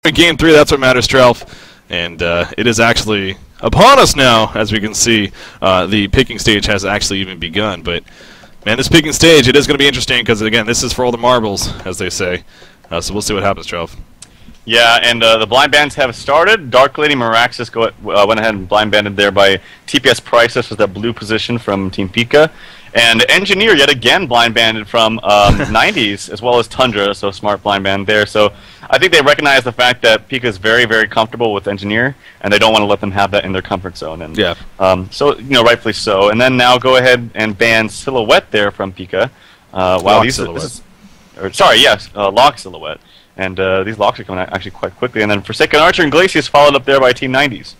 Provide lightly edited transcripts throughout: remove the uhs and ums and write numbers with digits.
Game 3, that's what matters, Trelf. And it is actually upon us now, as we can see. The picking stage has actually even begun. But, man, this picking stage, it is going to be interesting because, again, this is for all the marbles, as they say. So we'll see what happens, Trelf. Yeah, and the blind bands have started. Dark Lady Miraxis went ahead and blind banded there by TPS Price. This was that blue position from Team Pika. And Engineer, yet again, blind banded from 90s, as well as Tundra, so smart blind band there. So I think they recognize the fact that Pika is very, very comfortable with Engineer, and they don't want to let them have that in their comfort zone. And yeah. So, rightfully so. And then now go ahead and ban Silhouette there from Pika. Wow, Silhouette. Lock Silhouette. And these locks are coming out actually quite quickly. And then Forsaken Archer and Glacius followed up there by Team 90s.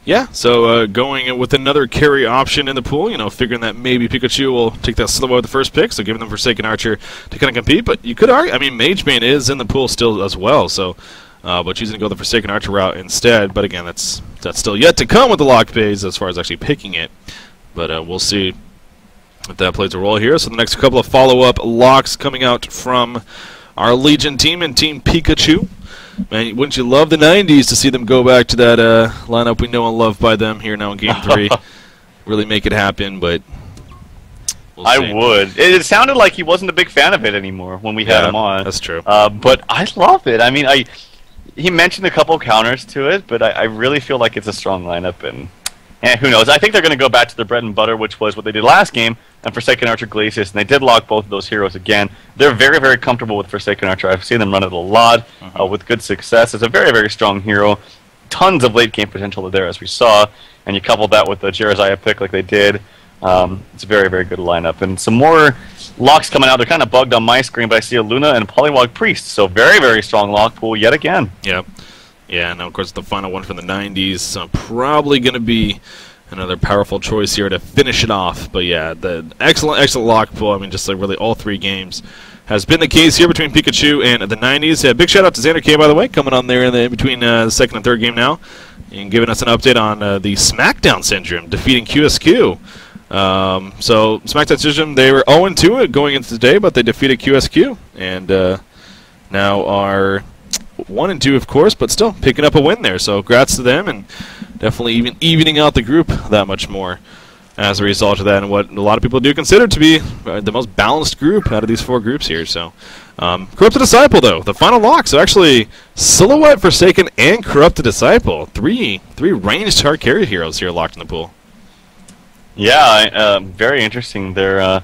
Yeah, so going with another carry option in the pool, figuring that maybe Pikachu will take that Silhouette with the first pick, so giving them Forsaken Archer to kind of compete. But you could argue, Mage Bane is in the pool still as well, so but choosing to go the Forsaken Archer route instead. But again, that's still yet to come with the locked phase as far as actually picking it. But we'll see if that plays a role here. So the next couple of follow-up locks coming out from our Legion team and Team Pikachu. Man, wouldn't you love the 90s to see them go back to that lineup we know and love by them here now in Game 3? Really make it happen, but we'll see. I would. It sounded like he wasn't a big fan of it anymore when we had him on. That's true. But I love it. He mentioned a couple counters to it, but I really feel like it's a strong lineup, and who knows? I think they're going to go back to their bread and butter, which was what they did last game, and Forsaken Archer Glacius, and they did lock both of those heroes again. They're very, very comfortable with Forsaken Archer. I've seen them run it a lot with good success. It's a very, very strong hero. Tons of late game potential there, as we saw, and you couple that with the Jerizaya pick like they did. It's a very, very good lineup. And some more locks coming out. They're kind of bugged on my screen, but I see a Luna and a Polywog Priest. So very, very strong lock pool yet again. Yep. Yeah, and of course the final one from the 90s, so probably going to be another powerful choice here to finish it off. But yeah, the excellent lock pool. Just like really all three games has been the case here between Pikachu and the 90s. Yeah, big shout out to Xander K, by the way, coming on there in between the second and third game now, and giving us an update on the SmackDown Syndrome, defeating QSQ. So SmackDown Syndrome, they were 0-2 going into today, but they defeated QSQ, and now are 1-2, of course, but still picking up a win there. So congrats to them, and definitely evening out the group that much more as a result of that, and what a lot of people do consider to be the most balanced group out of these four groups here. So Corrupted Disciple, though, the final lock. So actually Silhouette, Forsaken, and Corrupted Disciple, three ranged hard carry heroes here locked in the pool. Yeah, very interesting. They're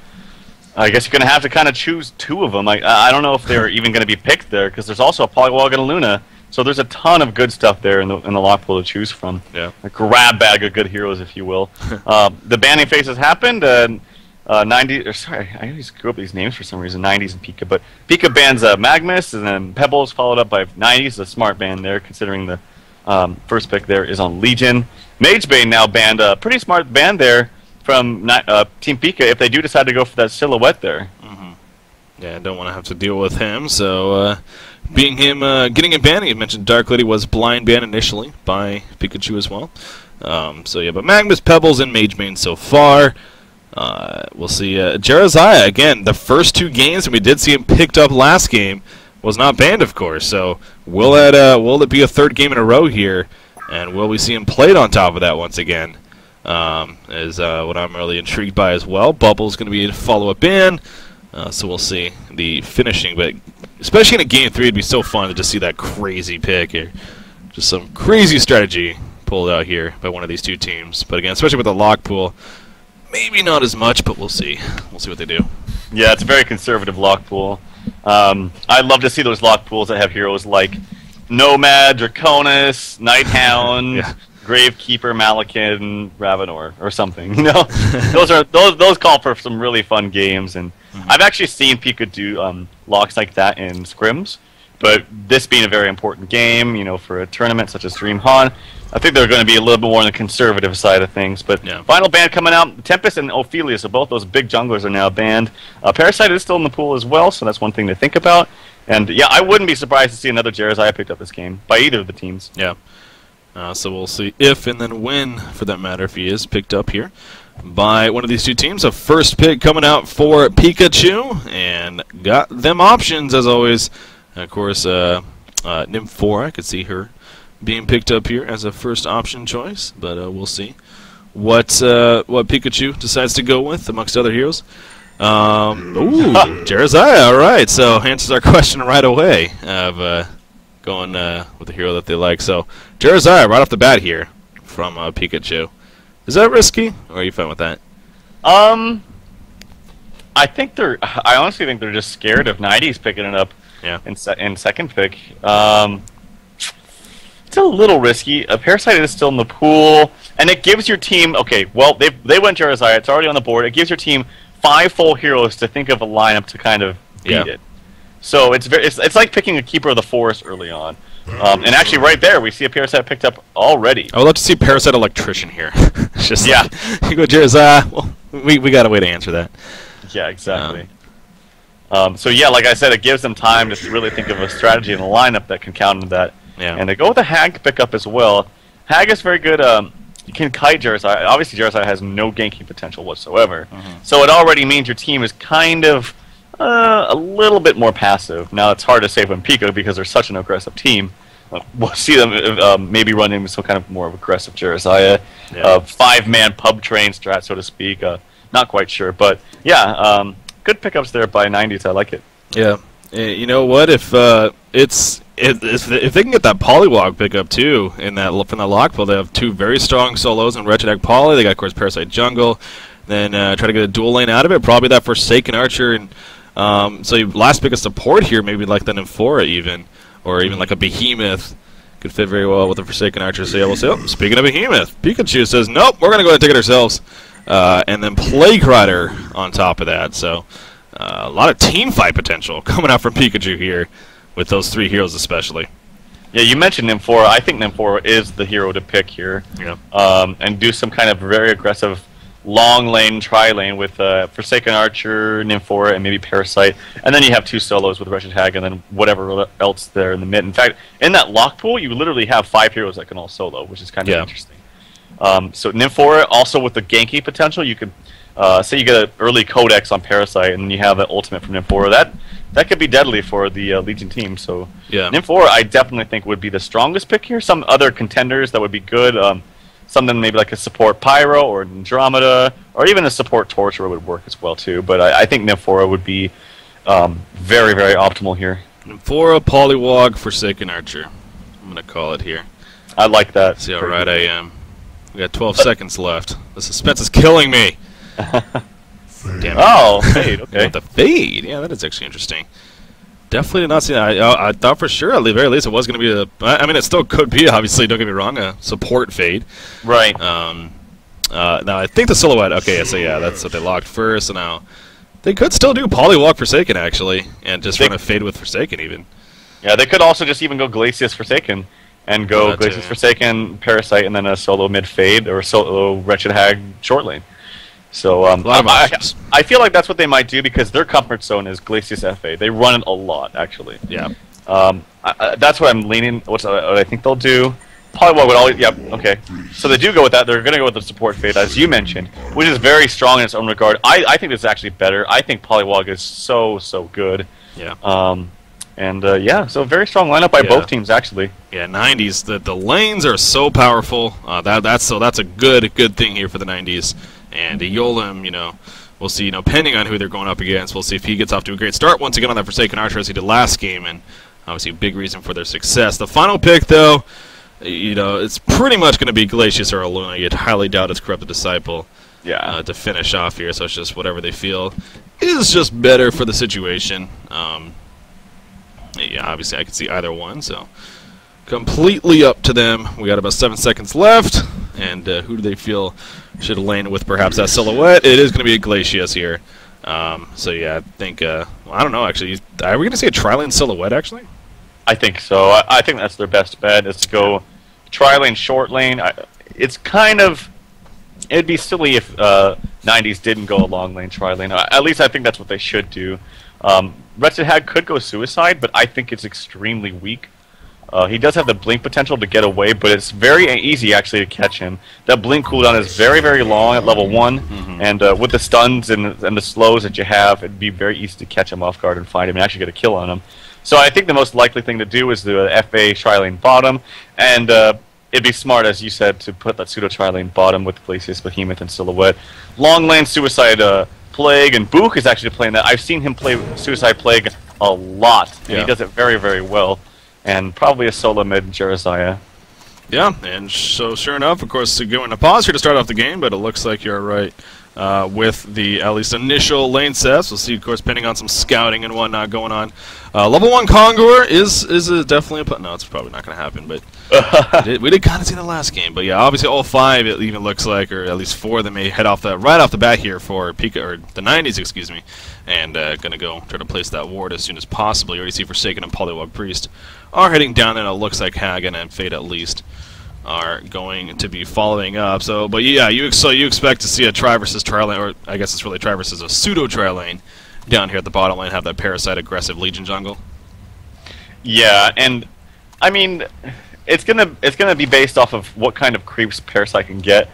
I guess you're going to have to kind of choose two of them. I don't know if they're even going to be picked there, because there's also a Polywog and a Luna. So there's a ton of good stuff there in the lock pool to choose from. Yeah. A grab bag of good heroes, if you will. The banning phase has happened. 90. Sorry, I always screw up these names for some reason. 90s and Pika, but Pika bans Magmus, and then Pebbles followed up by 90s. A smart ban there, considering the first pick there is on Legion. Mage Bane now banned a pretty smart ban there from Team Pika if they do decide to go for that Silhouette there. Yeah, I don't want to have to deal with him, so being him, getting him banned, you mentioned Dark Lady was blind banned initially by Pikachu as well. So yeah, but Magmus, Pebbles, and Mage Bane so far. We'll see Jerizaya, again, the first two games, and we did see him picked up last game, was not banned, of course, so will it be a third game in a row here, and will we see him played on top of that once again? Is what I'm really intrigued by as well. Bubble's going to be a follow-up ban, so we'll see the finishing. But especially in a Game 3, it'd be so fun to just see that crazy pick here. Just some crazy strategy pulled out here by one of these two teams. But again, especially with the lock pool, maybe not as much, but we'll see. We'll see what they do. Yeah, it's a very conservative lock pool. I'd love to see those lock pools that have heroes like Nomad, Draconis, Nighthound, yeah. Gravekeeper, Malakin, Ravenor, or something. Those call for some really fun games, and I've actually seen Pika do locks like that in scrims. But this being a very important game, for a tournament such as DreamHoN, I think they're going to be a little bit more on the conservative side of things. But yeah. Final ban coming out, Tempest and Ophelia, so both those big junglers are now banned. Parasite is still in the pool as well, so that's one thing to think about. And yeah, I wouldn't be surprised to see another Jerizaya picked up this game by either of the teams. Yeah. So we'll see if and then when, for that matter, if he is picked up here by one of these two teams. A first pick coming out for Pikachu, and got them options as always. And of course, Nymphora, I could see her being picked up here as a first option choice, but we'll see what Pikachu decides to go with amongst other heroes. Ooh, Jeremiah, alright, so answers our question right away of going with the hero that they like. So, Jeremiah, right off the bat here from Pikachu. Is that risky, or are you fine with that? I honestly think they're just scared of 90s picking it up in second pick. It's a little risky. A Parasite is still in the pool, and it gives your team... Okay, well, they went Jeremiah. It's already on the board. It gives your team 5 full heroes to think of a lineup to kind of beat it. So it's like picking a Keeper of the Forest early on. And actually, right there, we see a Parasite picked up already. I would love to see Parasite Electrician here. It's just like, you go, Jeremiah. Well, we got a way to answer that. Yeah, exactly. So yeah, like I said, it gives them time to really think of a strategy in the lineup that can counter that. Yeah. And they go with a Hag pickup as well. Hag is very good. You can kite Jeremiah. Obviously, Jeremiah has no ganking potential whatsoever. So it already means your team is kind of a little bit more passive. Now, it's hard to say from Pika because they're such an aggressive team. We'll see them maybe run into some kind of more aggressive Jeremiah. 5-man pub train strat, so to speak. Not quite sure. But, yeah, good pickups there by 90s. I like it. Yeah. You know what? If they can get that Poliwag pickup too from that lock pool, they have 2 very strong solos in Wretched Egg Poly. They got, of course, Parasite Jungle. Then try to get a dual lane out of it. Probably that Forsaken Archer. And so you last pick a support here, maybe like the Nymphora even, or even like a Behemoth. Could fit very well with the Forsaken Archer. So yeah, we'll say, oh, speaking of Behemoth, Pikachu says, nope, we're going to go ahead and take it ourselves. And then Plague Rider on top of that. So a lot of team fight potential coming out from Pikachu here with those 3 heroes especially. Yeah, you mentioned Nymphora. I think Nymphora is the hero to pick here. Yeah. And do some kind of very aggressive long lane, tri-lane with Forsaken Archer, Nymphora, and maybe Parasite. And then you have 2 solos with Wretched Hag and then whatever else there in the mid. In fact, in that lock pool, you literally have 5 heroes that can all solo, which is kind of interesting. So Nymphora, also with the ganky potential, you could say you get an early Codex on Parasite, and you have an ultimate from Nymphora. That could be deadly for the Legion team. So Nymphora, I definitely think would be the strongest pick here. Some other contenders that would be good, something maybe like a support Pyro or Andromeda, or even a support Torture would work as well too. But I think Nymphora would be very, very optimal here. Nymphora, Poliwag, Forsaken Archer. I'm going to call it here. I like that. See how right I am. We got 12 seconds left. The suspense is killing me. Damn it. Oh, fade, okay. The fade? Yeah, that is actually interesting. Definitely did not see that. I thought for sure, at the very least, it was going to be I mean, it still could be, obviously, don't get me wrong, a support fade. Right. Now, I think the Silhouette, okay, so yeah, that's what they locked first. So now, they could still do Poliwag Forsaken, actually, and just run a fade with Forsaken, even. Yeah, they could also just even go Glacius Forsaken, and go Glacius Forsaken, Parasite, and then a solo mid fade, or a solo Wretched Hag short lane. So a lot of options. I feel like that's what they might do because their comfort zone is Glacius FA. They run it a lot, actually. Yeah. That's what I'm leaning. What I think they'll do. Poliwag would always. Yep. Okay. So they do go with that. They're going to go with the support fade, as you mentioned, which is very strong in its own regard. I think this is actually better. I think Poliwag is so good. Yeah. Yeah, so very strong lineup by both teams, actually. Yeah, 90s. The lanes are so powerful. That's a good thing here for the 90s. And Yolim, we'll see, depending on who they're going up against, we'll see if he gets off to a great start once again on that Forsaken Archer as he did last game, and obviously a big reason for their success. The final pick, though, it's pretty much going to be Glacius or Aluna. You'd highly doubt it's Corrupted Disciple to finish off here, so it's just whatever they feel is just better for the situation. Yeah, obviously I could see either one, so completely up to them. We got about 7 seconds left, and who do they feel should lane with perhaps that Silhouette? It is going to be a Glacius here. So yeah, I think, I don't know, actually. Are we going to see a Tri-Lane Silhouette, actually? I think so. I think that's their best bet, is to go Tri-Lane, short lane. It's kind of... It'd be silly if 90s didn't go a long lane, Tri-Lane. At least I think that's what they should do. Wretched Hag could go Suicide, but I think it's extremely weak. He does have the blink potential to get away, but it's very easy actually to catch him. That blink cooldown is very, very long at level 1, and with the stuns and the slows that you have, it'd be very easy to catch him off guard and find him and actually get a kill on him. So I think the most likely thing to do is the FA Tri-Lane bottom, and it'd be smart, as you said, to put that pseudo Tri-Lane bottom with Glacius, Behemoth, and Silhouette. Long lane Suicide Plague, and Book is actually playing that. I've seen him play Suicide Plague a lot, and he does it very, very well. And probably a solo mid Jeremiah. Yeah, and so sure enough, of course, going to pause here to start off the game, but it looks like you're right with the at least initial lane sets. We'll see, of course, depending on some scouting and whatnot going on. Level 1 Conqueror is definitely a... No, it's probably not going to happen, but we did kind of see the last game. But yeah, obviously all 5, it even looks like, or at least 4 of them may head off right off the bat here for Pika, or the 90s, excuse me, and going to go try to place that ward as soon as possible. You already see Forsaken and Polywog Priest are heading down, and it looks like Hagen and Fate at least are going to be following up. So, but yeah, you expect to see a Tri versus Tri-Lane, or I guess it's really Tri versus a pseudo Tri-Lane down here at the bottom lane, have that Parasite aggressive Legion jungle. Yeah, and I mean, it's gonna be based off of what kind of creeps Parasite can get.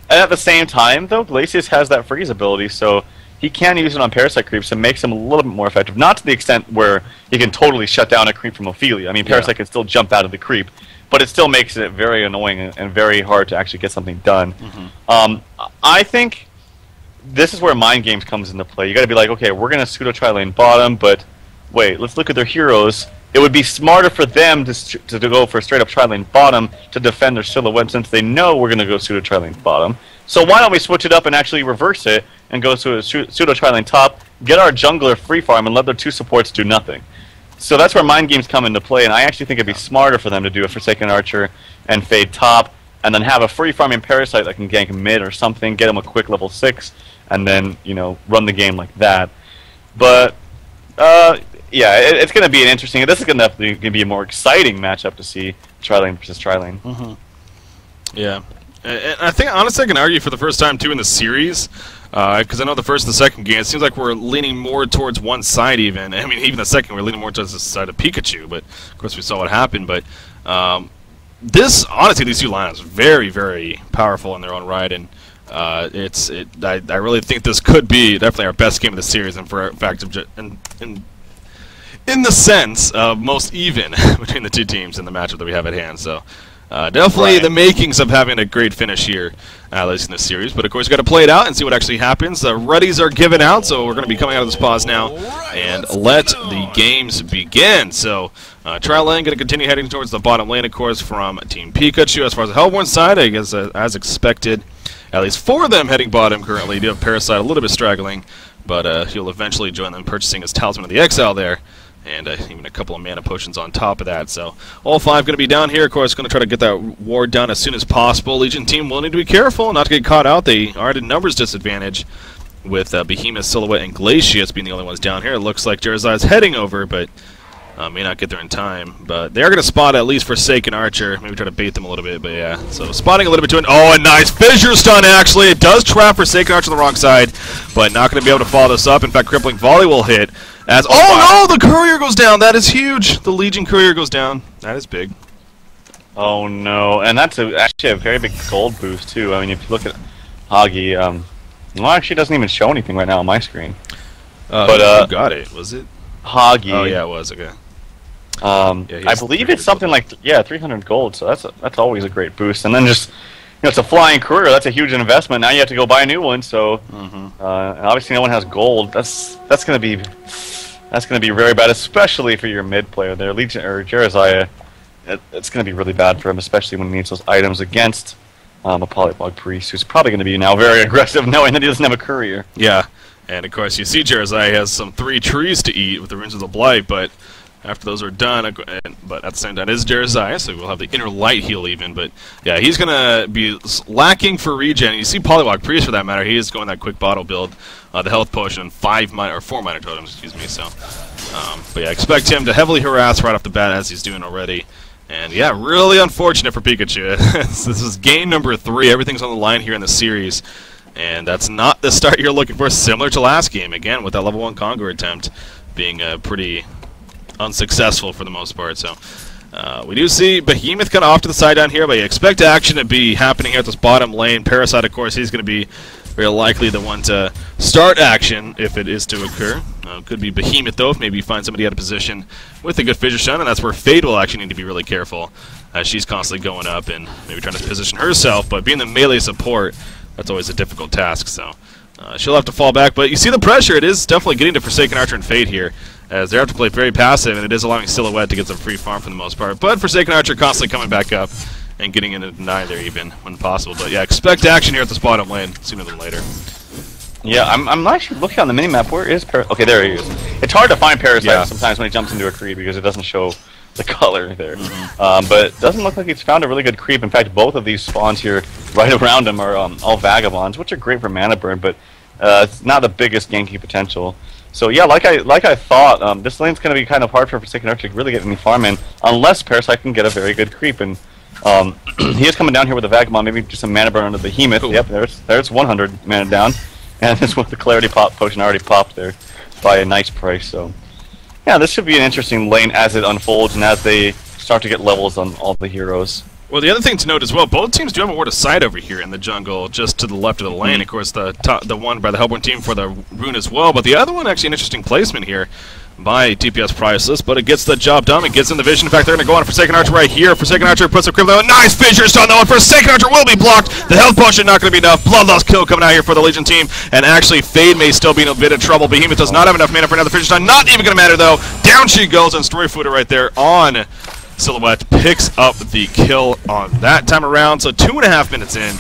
And at the same time, though, Glacius has that freeze ability, so he can use it on Parasite creeps and makes him a little bit more effective. Not to the extent where he can totally shut down a creep from Ophelia. I mean, Parasite can still jump out of the creep, but it still makes it very annoying and very hard to actually get something done. I think this is where mind games comes into play. You got to be like, okay, we're gonna pseudo Tri-Lane bottom, but wait, let's look at their heroes. It would be smarter for them to go for a straight up Tri-Lane bottom to defend their Silhouette, since they know we're gonna go pseudo Tri-Lane bottom. So why don't we switch it up and actually reverse it and go to a pseudo Tri-Lane top, get our jungler free farm, and let their 2 supports do nothing. So that's where mind games come into play, and I actually think it'd be smarter for them to do a Forsaken Archer and Fade top, and then have a free farming Parasite that can gank mid or something, get him a quick level 6, and then, you know, run the game like that. But yeah, it's going to be an interesting. This is going to be a more exciting matchup to see Tri-Lane versus Tri-Lane. Yeah, and I think honestly I can argue for the first time too in the series, because I know the first and the second game it seems like we're leaning more towards one side. Even I mean, even the second we're leaning more towards the side of Pikachu. But of course we saw what happened. But this honestly, these 2 lineups are very, very powerful in their own right, and I really think this could be definitely our best game of the series, and for a fact of in the sense of most even between the 2 teams in the matchup that we have at hand. So definitely the makings of having a great finish here, at least in this series. But of course, you got to play it out and see what actually happens. The readies are given out, so we're going to be coming out of this pause now and let the games begin. So Tri-Lane going to continue heading towards the bottom lane, of course, from Team Pikachu. As far as the Hellborn side, I guess as expected, at least 4 of them heading bottom currently. You do have Parasite a little bit straggling, but he'll eventually join them, purchasing his Talisman of the Exile there. And even a couple of mana potions on top of that. So all 5 going to be down here. Of course, going to try to get that ward done as soon as possible. Legion team will need to be careful not to get caught out. They are at a numbers disadvantage with Behemoth, Silhouette, and Glacius being the only ones down here. It looks like Jeremiah is heading over, but may not get there in time. But they are going to spot at least Forsaken Archer. Maybe try to bait them a little bit, but yeah. So spotting a little bit to it. Oh, a nice fissure stun, actually. It does trap Forsaken Archer on the wrong side, but not going to be able to follow this up. In fact, Crippling Volley will hit. As oh no, the courier goes down. That is huge. The Legion courier goes down. That is big. Oh no, and that's actually a very big gold boost too. I mean, if you look at Hagi, well, actually, it doesn't even show anything right now on my screen. But who got it? Was it Hagi? Oh yeah, it was. Okay. Yeah, I believe it's something like 300 gold. So that's always a great boost. And then just it's a flying courier. That's a huge investment. Now you have to go buy a new one. So and obviously no one has gold. That's gonna be very bad, especially for your mid player there, Legion or Jeremiah. It's gonna be really bad for him, especially when he needs those items against a Polywog Priest, who's probably gonna be now very aggressive, knowing that he doesn't have a courier. Yeah, and of course you see Jeremiah has some 3 trees to eat with the Runes of the Blight, but after those are done, but at the same time, it is Jeremiah, so we'll have the inner light heal even. But yeah, he's going to be lacking for regen. You see Polywog Priest, for that matter, he is going that quick bottle build, the health potion, 4 minor totems, excuse me. So, but yeah, expect him to heavily harass right off the bat, as he's doing already. And yeah, really unfortunate for Pikachu. This is game number 3. Everything's on the line here in the series. And that's not the start you're looking for, similar to last game. Again, with that level 1 Conqueror attempt being pretty unsuccessful for the most part. So we do see Behemoth kind of off to the side down here, but you expect action to be happening here at this bottom lane. Parasite, of course, he's going to be very likely the one to start action if it is to occur. Could be Behemoth, though, if maybe you find somebody out of position with a good fissure stun, and that's where Fade will actually need to be really careful, as she's constantly going up and maybe trying to position herself, but being the melee support, that's always a difficult task, so she'll have to fall back. But you see the pressure, it is definitely getting to Forsaken Archer and Fade here, as they have to play very passive, and it is allowing Silhouette to get some free farm for the most part. But Forsaken Archer constantly coming back up and getting into deny there even when possible. But yeah, expect action here at this bottom lane sooner than later. Yeah, I'm actually looking on the minimap. Where is Okay, there he is. It's hard to find Parasite sometimes when he jumps into a creep because it doesn't show the color there. But it doesn't look like he's found a really good creep. In fact, both of these spawns here right around him are all Vagabonds, which are great for mana burn, but it's not the biggest ganky potential. So yeah, like I thought, this lane's going to be kind of hard for Forsaken Archer to really get any farm in, unless Parasite can get a very good creep. And he is coming down here with a Vagabond, maybe just some mana burn on the Behemoth. Cool. Yep, there's 100 mana down. And this one, the Clarity Pop potion already popped there by a nice price. So, yeah, this should be an interesting lane as it unfolds and as they start to get levels on all the heroes. Well, the other thing to note as well, both teams do have a ward of sight over here in the jungle, just to the left of the lane. Of course, the one by the Hellborn team for the rune as well, but the other one actually an interesting placement here by DPS Priceless, but it gets the job done. It gets in the vision. In fact, they're going to go on Forsaken Archer right here. Forsaken Archer puts a crib down. Nice fissures on that one. Forsaken Archer will be blocked. The health potion not going to be enough. Bloodlust kill coming out here for the Legion team, and actually Fade may still be in a bit of trouble. Behemoth does not have enough mana for another fissure stun. Not even going to matter though. Down she goes, and Story Footer right there on Silhouette picks up the kill on that time around. So 2.5 minutes in,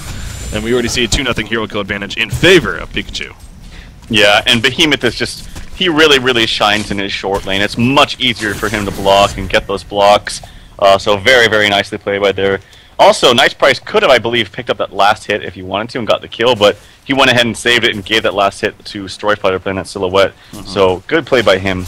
and we already see a 2-0 hero kill advantage in favor of Pikachu. Yeah, and Behemoth is just, he really shines in his short lane. It's much easier for him to block and get those blocks. So very nicely played by there. Also, Nice Price could have, I believe, picked up that last hit if he wanted to and got the kill, but he went ahead and saved it and gave that last hit to Story Fighter playing that Silhouette. So good play by him.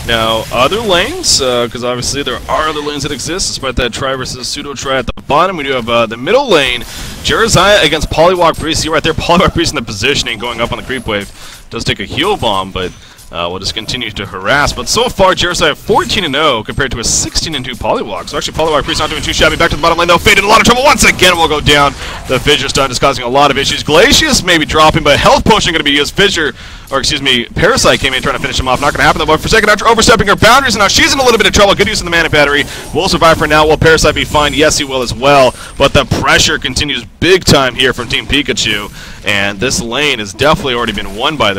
Now, other lanes, because obviously there are other lanes that exist, despite that Tri versus Pseudo-Tri at the bottom. We do have the middle lane, Jeremiah against Polywog Priest. See right there, Polywog Priest in the positioning, going up on the creep wave. Does take a heal bomb, but we'll just continue to harass. But so far, Jeremiah 14-0 compared to a 16-2 Polywog. So actually, Polywog Priest not doing too shabby. Back to the bottom lane, though. Fade in a lot of trouble. Once again, we'll go down. The Fissure Stun is causing a lot of issues. Glacius maybe dropping, but Health Potion going to be used. Parasite came in trying to finish him off. Not going to happen, though. But Forsaken Archer overstepping her boundaries, and now she's in a little bit of trouble. Good use of the mana battery. Will survive for now. Will Parasite be fine? Yes, he will as well. But the pressure continues big time here from Team Pikachu, and this lane has definitely already been won by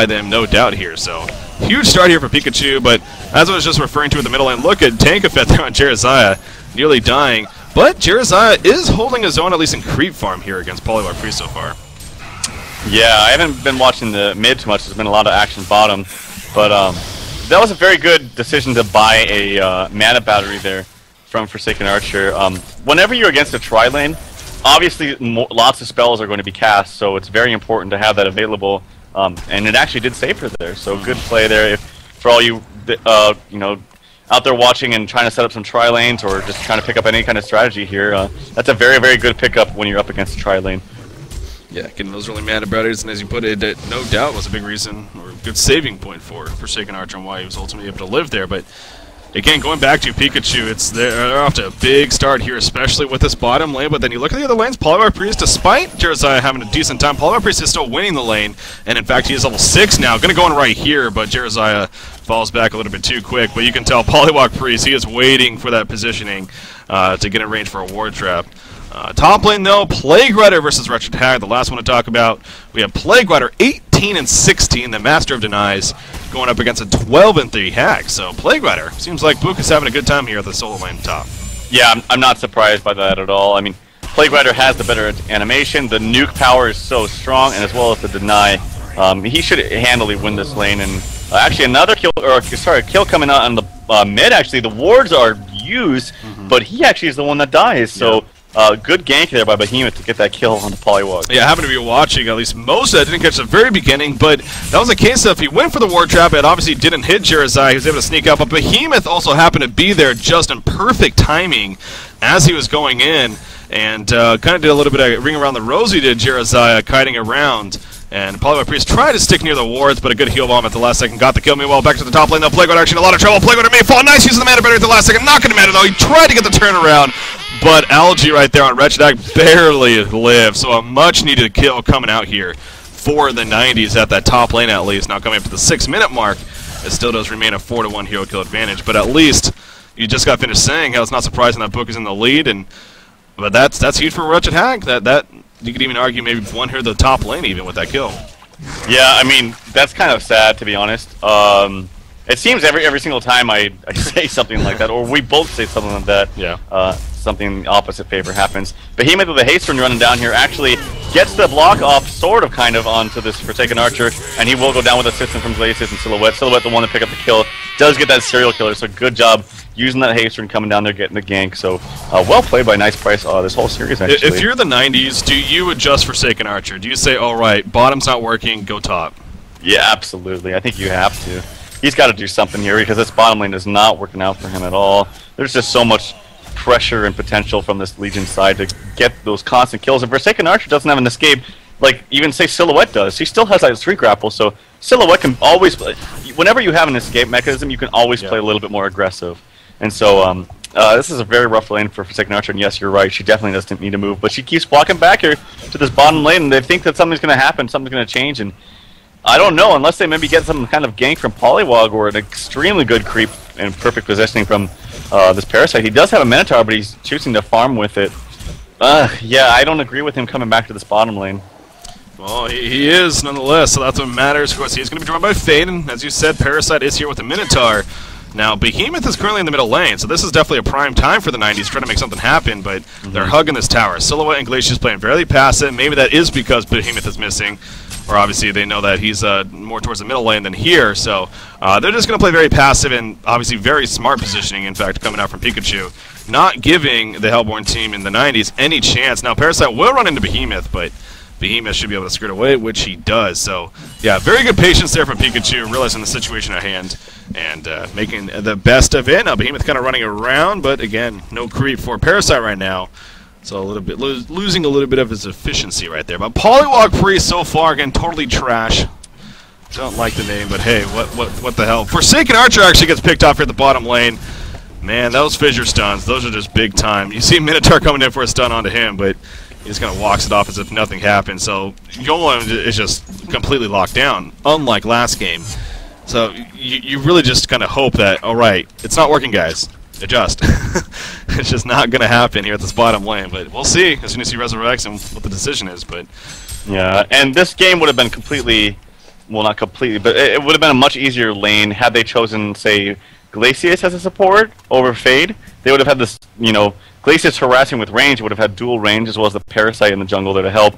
them, no doubt here. So huge start here for Pikachu, but as I was just referring to in the middle lane, look at tank effect there on Jeremiah, nearly dying. But Jeremiah is holding his own, at least in creep farm here against Polywog Priest so far. Yeah, I haven't been watching the mid too much. There's been a lot of action bottom, but that was a very good decision to buy a mana battery there from Forsaken Archer. Whenever you're against a tri lane, obviously lots of spells are going to be cast, so it's very important to have that available. And it actually did save her there, so good play there. For all you out there watching and trying to set up some tri lanes or just trying to pick up any kind of strategy here, that's a very good pickup when you're up against a tri lane. Yeah, getting those early mana batteries, and as you put it, it no doubt was a big reason or a good saving point for Forsaken Archer and why he was ultimately able to live there. But again, going back to Pikachu, they're off to a big start here, especially with this bottom lane. But then you look at the other lanes, Polywog Priest, despite Jeremiah having a decent time, Polywog Priest is still winning the lane. And in fact, he is level 6 now. Going to go in right here, but Jeremiah falls back a little bit too quick. But you can tell Polywog Priest, he is waiting for that positioning to get in range for a ward trap. Top lane, though, Plague Rider versus Wretched Hag, the last one to talk about. We have Plague Rider 18-16, the Master of Denies, going up against a 12-3 Hag. So Plague Rider, seems like Book is having a good time here at the solo lane top. Yeah, I'm not surprised by that at all. I mean, Plague Rider has the better animation, the nuke power is so strong, and as well as the deny. He should handily win this lane, and actually another kill, kill coming out on the mid, actually. The wards are used, but he actually is the one that dies, so... good gank there by Behemoth to get that kill on the Polywog. Yeah, I happened to be watching at least most of that. Didn't catch the very beginning, but that was a case of he went for the ward trap. It obviously didn't hit Jeremiah. He was able to sneak up, but Behemoth also happened to be there just in perfect timing as he was going in, and kind of did a little bit of ring around the rosy, did Jeremiah, kiting around. And Polywog Priest tried to stick near the wards, but a good heal bomb at the last second got the kill. Meanwhile, back to the top lane, though. Plague Rider actually in a lot of trouble. Plague Rider may fall. Nice use of the mana battery at the last second. Not going to matter, though. He tried to get the turnaround, but Algae right there on Wretched Hag barely lived. So a much-needed kill coming out here for the 90s at that top lane at least. Now coming up to the 6-minute mark, it still does remain a 4-to-1 hero kill advantage. But at least you just got finished saying how it's not surprising that Book is in the lead, but that's huge for Wretched Hag. That you could even argue maybe won her the top lane even with that kill. Yeah, I mean, that's kind of sad, to be honest. It seems every single time I say something like that, or we both say something like that, yeah. Something opposite favor happens. Behemoth with the haste run running down here actually gets the block off, sort of, kind of, onto this Forsaken Archer, and he will go down with assistance from Glacius and Silhouette. Silhouette, the one to pick up the kill, does get that serial killer, so good job using that haste run coming down there, getting the gank. So, well played by Nice Price this whole series, actually. If you're the 90s, do you adjust Forsaken Archer? Do you say, all right, bottom's not working, go top? Yeah, absolutely. I think you have to. He's got to do something here because this bottom lane is not working out for him at all. There's just so much pressure and potential from this Legion side to get those constant kills. And Forsaken Archer doesn't have an escape like even, say, Silhouette does. He still has that street grapple, so Silhouette can always... Whenever you have an escape mechanism, you can always play a little bit more aggressive. And so this is a very rough lane for Forsaken Archer, and yes, you're right, she definitely doesn't need to move, but she keeps walking back here to this bottom lane, and they think that something's going to happen, something's going to change, and I don't know, unless they maybe get some kind of gank from Polywog or an extremely good creep and perfect positioning from this Parasite. He does have a Minotaur, but he's choosing to farm with it. Yeah, I don't agree with him coming back to this bottom lane. Well, he is, nonetheless, so that's what matters. Of course, he's going to be drawn by Fade, and as you said, Parasite is here with the Minotaur. Now, Behemoth is currently in the middle lane, so this is definitely a prime time for the 90s trying to make something happen, but they're hugging this tower. Silhouette and Glacius playing fairly passive. Maybe that is because Behemoth is missing, or obviously they know that he's more towards the middle lane than here, so they're just going to play very passive and obviously very smart positioning, in fact, coming out from Pikachu, not giving the Hellborn team in the 90s any chance. Now, Parasite will run into Behemoth, but Behemoth should be able to skirt away, which he does. So, yeah, very good patience there from Pikachu, realizing the situation at hand and making the best of it. Now, Behemoth kind of running around, but again, no creep for Parasite right now. So a little bit losing a little bit of his efficiency right there. But Polywog Priest so far, again, totally trash. Don't like the name, but hey, what the hell? Forsaken Archer actually gets picked off here at the bottom lane. Man, those fissure stuns, those are just big time. You see Minotaur coming in for a stun onto him, but he just kind of walks it off as if nothing happened. So Yolan is just completely locked down, unlike last game. So you really just kind of hope that, all right, it's not working, guys. Adjust. It's just not going to happen here at this bottom lane. But we'll see as soon as he resurrects and what the decision is. But yeah, and this game would have been completely, well, not completely, but it would have been a much easier lane had they chosen, say, Glacius as a support over Fade. They would have had this, you know, Glacius harassing with range, would have had dual range as well as the Parasite in the jungle there to help.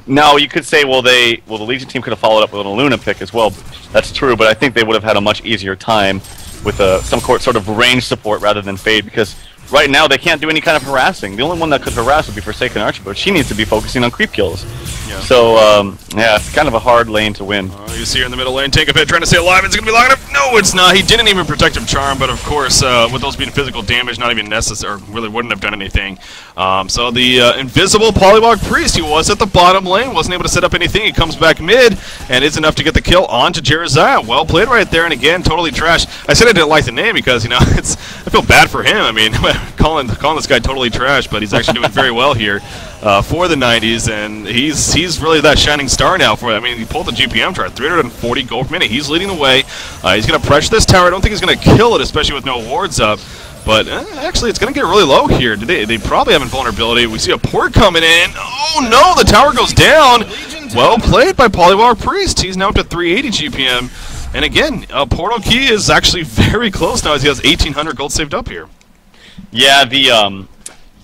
Now you could say, well, the Legion team could have followed up with a Luna pick as well. That's true, but I think they would have had a much easier time with some sort of range support rather than Fade, because right now they can't do any kind of harassing. The only one that could harass would be Forsaken Archer, but she needs to be focusing on creep kills. Yeah. So, yeah, it's kind of a hard lane to win. You see her in the middle lane, take a hit, trying to stay alive. Is it going to be long enough? No, it's not. He didn't even Protective Charm, but of course, with those being physical damage, not even necessary, or really wouldn't have done anything. So the invisible Polywog Priest, he was at the bottom lane, wasn't able to set up anything. He comes back mid, and is enough to get the kill onto Jeremiah. Well played right there, and again, totally trash. I said I didn't like the name because, you know, I feel bad for him. I mean, calling this guy totally trash, but he's actually doing very well here for the 90s, and he's really that shining star now for it. I mean, he pulled the GPM chart, 340 gold per minute. He's leading the way. He's going to pressure this tower. I don't think he's going to kill it, especially with no wards up. But actually, it's going to get really low here. They probably have invulnerability. We see a port coming in. Oh, no, the tower goes down. Well played by Polywog Priest. He's now up to 380 GPM. And again, Portal Key is actually very close now as he has 1,800 gold saved up here. Yeah,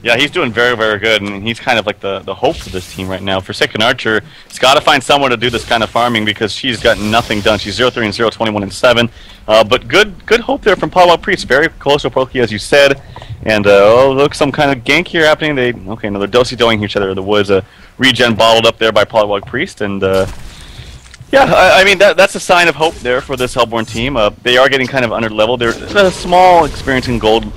yeah, he's doing very, very good, and he's kind of like the hope for this team right now. Forsaken Archer, he's got to find someone to do this kind of farming because she's got nothing done. She's 0-3 and 0, 21 and 7. But good hope there from Polywog Priest. Very close to Portal Key, as you said. And oh, look, some kind of gank here happening. They're dosey-doing each other in the woods. Regen bottled up there by Polywog Priest, and yeah, I mean, that's a sign of hope there for this Hellborn team. They are getting kind of under-leveled. There's a small experiencing gold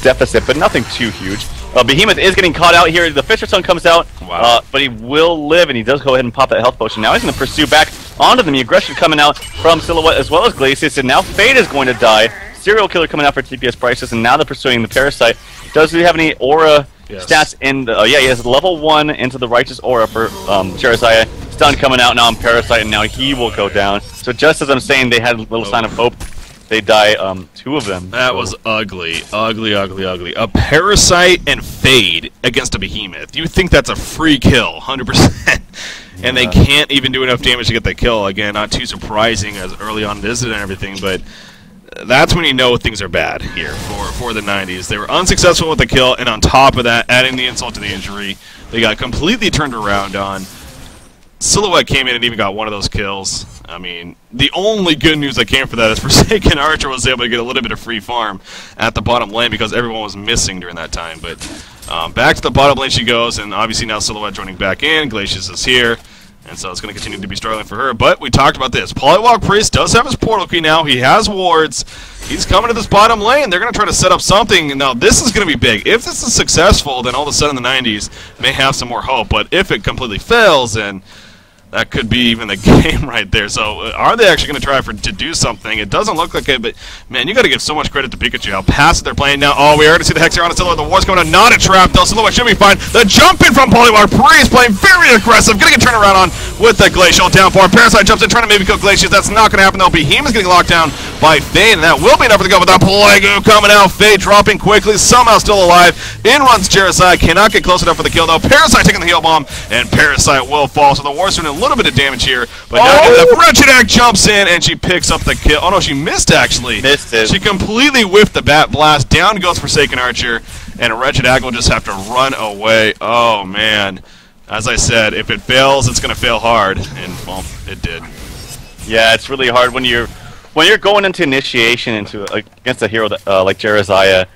deficit, but nothing too huge. Behemoth is getting caught out here. The Fisher Sun comes out, but he will live, and he does go ahead and pop that health potion. Now he's going to pursue back onto them. The aggression coming out from Silhouette as well as Glacius, and now Fade is going to die. Serial Killer coming out for TPS Prices, and now they're pursuing the Parasite. Does he have any aura stats in the... yeah, he has level 1 into the Righteous Aura for Jeremiah. stun coming out now on Parasite, and now he will go down. So just as I'm saying they had a little sign of hope, they die, 2 of them. That was ugly. Ugly, ugly, ugly. A Parasite and Fade against a Behemoth. You think that's a free kill, 100%. And they can't even do enough damage to get the kill. Again, not too surprising as early on visit and everything, but that's when you know things are bad here for the 90s. They were unsuccessful with the kill, and on top of that, adding the insult to the injury, they got completely turned around on. Silhouette came in and even got one of those kills. I mean, the only good news that came for that is Forsaken Archer was able to get a little bit of free farm at the bottom lane because everyone was missing during that time. But back to the bottom lane she goes, and obviously now Silhouette joining back in. Glacius is here, and so it's going to continue to be struggling for her. But we talked about this. Polywog Priest does have his portal key now. He has wards. He's coming to this bottom lane. They're going to try to set up something. Now, this is going to be big. If this is successful, then all of a sudden the 90s may have some more hope. But if it completely fails, then that could be even the game right there. So, are they actually going to try to do something? It doesn't look like it, but, man, you got to give so much credit to Pikachu. How passive they're playing now. Oh, we already see the Hex here on Silhouette. The War's coming on. Not a trap, though. Silhouette should be fine. The jump in from Polywog Priest playing very aggressive. Going to get turned around on with the Glacial down for. Parasite jumps in, trying to maybe kill Glacius. That's not going to happen, though. Behemoth's getting locked down by Fade, and that will be enough for the go. But that Plague coming out. Fade dropping quickly. Somehow still alive. In runs Jeremiah. Cannot get close enough for the kill, though. Parasite taking the heal bomb, and Parasite will fall. So the War's doing a little bit of damage here. But now the Wretched jumps in and she picks up the kill. Oh no, she missed actually. Missed it. She completely whiffed the bat blast. Down goes Forsaken Archer, and Wretched will just have to run away. Oh man. As I said, if it fails, it's gonna fail hard. And well, it did. Yeah, it's really hard when you're going into initiation against a hero that, like Jeremiah,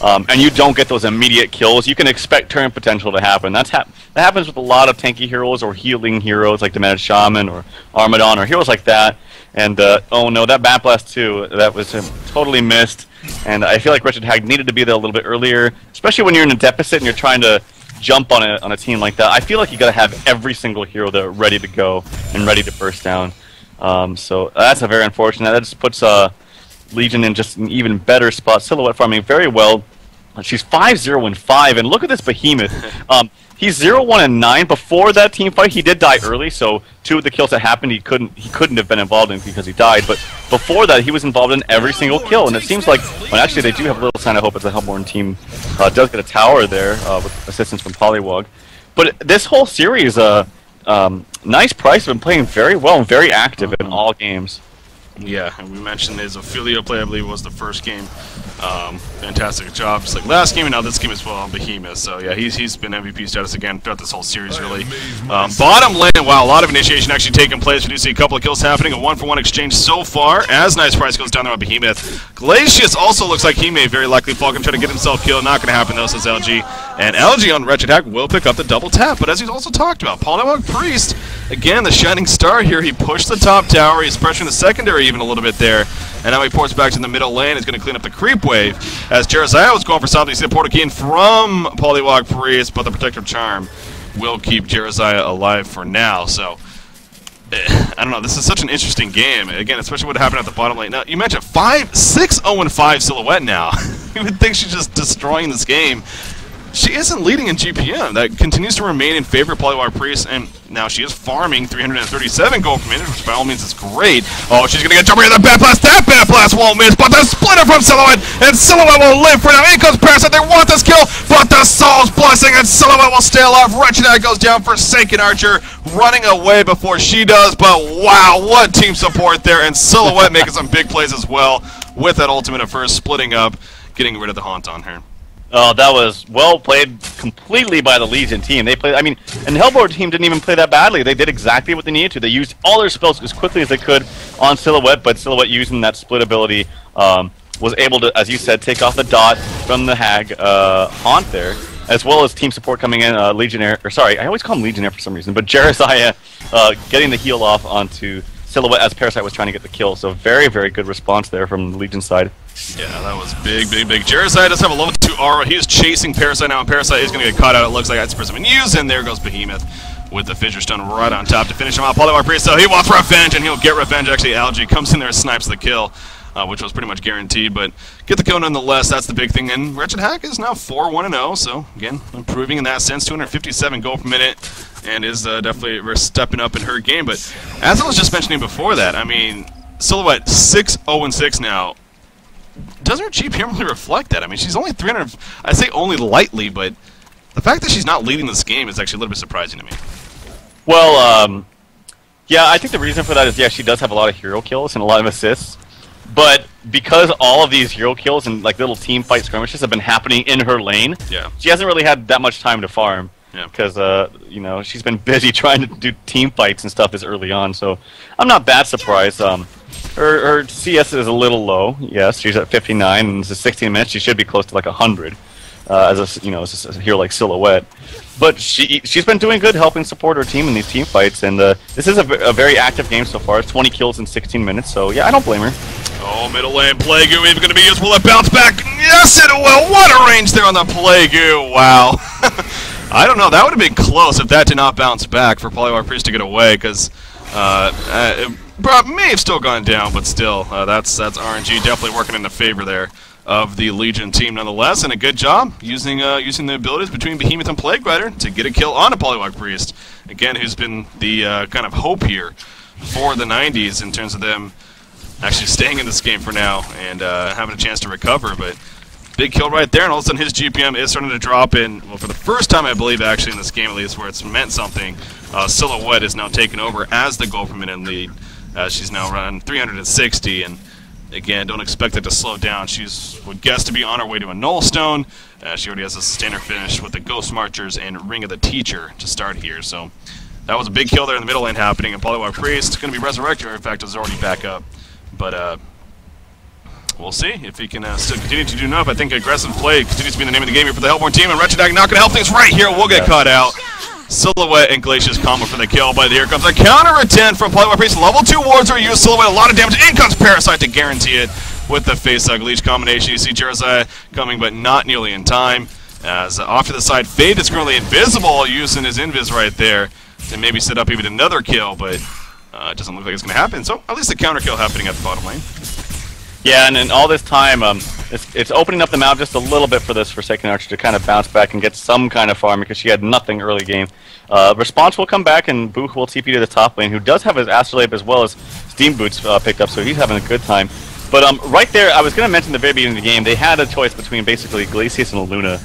and you don't get those immediate kills. You can expect turn potential to happen. That happens with a lot of tanky heroes or healing heroes like the Managed Shaman or Armadon or heroes like that. And oh no, that Bat Blast too, that was totally missed. And I feel like Wretched Hag needed to be there a little bit earlier, especially when you're in a deficit and you're trying to jump on a team like that. I feel like you got to have every single hero there ready to go and ready to burst down. So that's a very unfortunate. That just puts Legion in just an even better spot. Silhouette farming very well. She's 5-0-5, and look at this Behemoth. He's 0-1-9. Before that team fight, he did die early, so 2 of the kills that happened he couldn't have been involved in because he died. But before that, he was involved in every single kill, and it seems like, well, actually they do have a little sign of hope as the Hellborn team does get a tower there with assistance from Polywog. But this whole series, nice price, been playing very well and very active in all games. Yeah, and we mentioned his Ophelia play, I believe, was the first game. Fantastic job, just like last game, and now this game as well, Behemoth. So yeah, he's been MVP status again throughout this whole series, really. Bottom lane, wow, a lot of initiation actually taking place. We do see a couple of kills happening, a 1-for-1 exchange so far, as Nice Price goes down there on Behemoth. Glacius also looks like he may very likely fall, gonna try to get himself killed. Not gonna happen though, says LG. And LG on Wretched Hack will pick up the double tap, but as he's also talked about, Polywog Priest, again, the shining star here. He pushed the top tower, he's pressuring the secondary even a little bit there, and now he ports back to the middle lane. He's going to clean up the creep wave as Jeremiah was going for something. You see the portal key in from Polywog Priest, but the Protective Charm will keep Jeremiah alive for now. So I don't know, this is such an interesting game again, especially what happened at the bottom lane. Now you mentioned 6-0-5 Silhouette now. You would think she's just destroying this game. She isn't leading in GPM. That continues to remain in favor of Polywog Priest, and now she is farming 337 gold per minute, which by all means is great. Oh, she's going to get jumping in the Bat Blast. That Bat Blast won't miss, but the splitter from Silhouette, and Silhouette will live for now. In comes Parasite. They want this kill, but the Soul's Blessing, and Silhouette will stay alive. Wretched goes down. Forsaken Archer running away before she does, but wow, what team support there, and Silhouette making some big plays as well with that ultimate at first, splitting up, getting rid of the haunt on her. Oh, that was well played completely by the Legion team. They played, I mean, and the Hellborn team didn't even play that badly. They did exactly what they needed to. They used all their spells as quickly as they could on Silhouette, but Silhouette, using that split ability, was able to, as you said, take off the dot from the Hag Haunt there, as well as team support coming in, Legionnaire, or sorry, I always call him Legionnaire for some reason, but Jeremiah getting the heal off onto Silhouette as Parasite was trying to get the kill. So very, very good response there from the Legion side. Yeah, that was big, big, big. Jeremiah does have a level 2 aura. He is chasing Parasite now, and Parasite is going to get caught out. It looks like that's the person used, and there goes Behemoth with the Fissure Stone right on top to finish him off. Polywog Priest, so he wants revenge, and he'll get revenge. Actually, Algae comes in there and snipes the kill, which was pretty much guaranteed, but get the kill nonetheless. That's the big thing. And Wretched Hack is now 4-1-0, so again, improving in that sense. 257 gold per minute. and is definitely stepping up in her game. But as I was just mentioning before that, I mean, Silhouette 6-0-6 now. Doesn't her GPM really reflect that? I mean, she's only 300. I say only lightly, but the fact that she's not leading this game is actually a little bit surprising to me. Well, yeah, I think the reason for that is, yeah, she does have a lot of hero kills and a lot of assists. But because all of these hero kills and like little team fight skirmishes have been happening in her lane, yeah, she hasn't really had that much time to farm. Yeah. Because you know, she's been busy trying to do team fights and stuff this early on. So I'm not that surprised. Her CS is a little low. Yes, she's at 59, and it's 16 minutes. She should be close to like 100. As a, you know, as a hero like Silhouette, but she's been doing good, helping support her team in these team fights, and this is a very active game so far. It's 20 kills in 16 minutes, so yeah, I don't blame her. Oh, middle lane Plague even going to be used. Will it bounce back? Yes, it will. What a range there on the Plague. Wow. I don't know. That would have been close if that did not bounce back for Polywog Priest to get away, because it may have still gone down, but still, that's RNG definitely working in the favor there of the Legion team nonetheless, and a good job using the abilities between Behemoth and Plague Rider to get a kill on a Polywog Priest, again, who's been the kind of hope here for the 90s in terms of them actually staying in this game for now and having a chance to recover. But big kill right there, and all of a sudden his GPM is starting to drop in, well, for the first time I believe actually in this game at least, where it's meant something. Silhouette is now taking over as the goal per minute lead. She's now running 360, and again, don't expect it to slow down. She's, would guess, to be on her way to a Null Stone. She already has a sustainer finish with the Ghost Marchers and Ring of the Teacher to start here. So that was a big kill there in the middle lane happening, and Polywog Priest going to be resurrected. In fact, is already back up. But we'll see if he can still continue to do enough. I think aggressive play continues to be the name of the game here for the Hellborn team, and Wretched Hack not going to help things right here. We'll get caught out. Silhouette and Glacia's combo for the kill, but here comes a counter attempt from Polywog Priest. Level 2 wards are used. Silhouette, a lot of damage. In comes Parasite to guarantee it with the face hug leech combination. You see Jeremiah coming, but not nearly in time. As off to the side, Fade is currently invisible, using his invis right there to maybe set up even another kill, but it doesn't look like it's going to happen. So at least a counter kill happening at the bottom lane. Yeah, and in all this time, it's opening up the map just a little bit for this Forsaken Archer to kind of bounce back and get some kind of farm, because she had nothing early game. Response will come back, and Boo will TP to the top lane, who does have his Astrolabe as well as Steam Boots picked up, so he's having a good time. But right there, I was going to mention the very beginning of the game, they had a choice between basically Glacius and Luna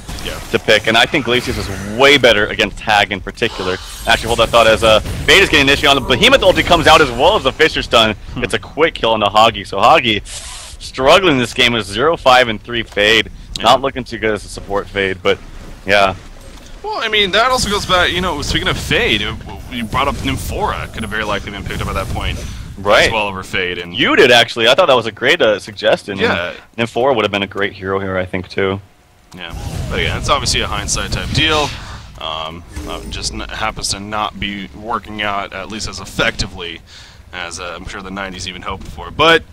to pick, and I think Glacius is way better against Tag in particular. Actually, hold that thought, as Fade is getting initiated on the Behemoth ulti comes out as well as the Fisher Stun. It's a quick kill on the Hoggy, so Hoggy struggling this game with 0-5 and 3 Fade. Not looking too good as a support Fade, but yeah. Well, I mean, that also goes back, you know, speaking of Fade, you brought up Nymphora. Could have very likely been picked up at that point. Right. As well over Fade. And you did, actually. I thought that was a great suggestion. Yeah. Nymphora would have been a great hero here, I think, too. Yeah. But again, it's obviously a hindsight type deal. Just happens to not be working out at least as effectively as I'm sure the 90s even hoped for. But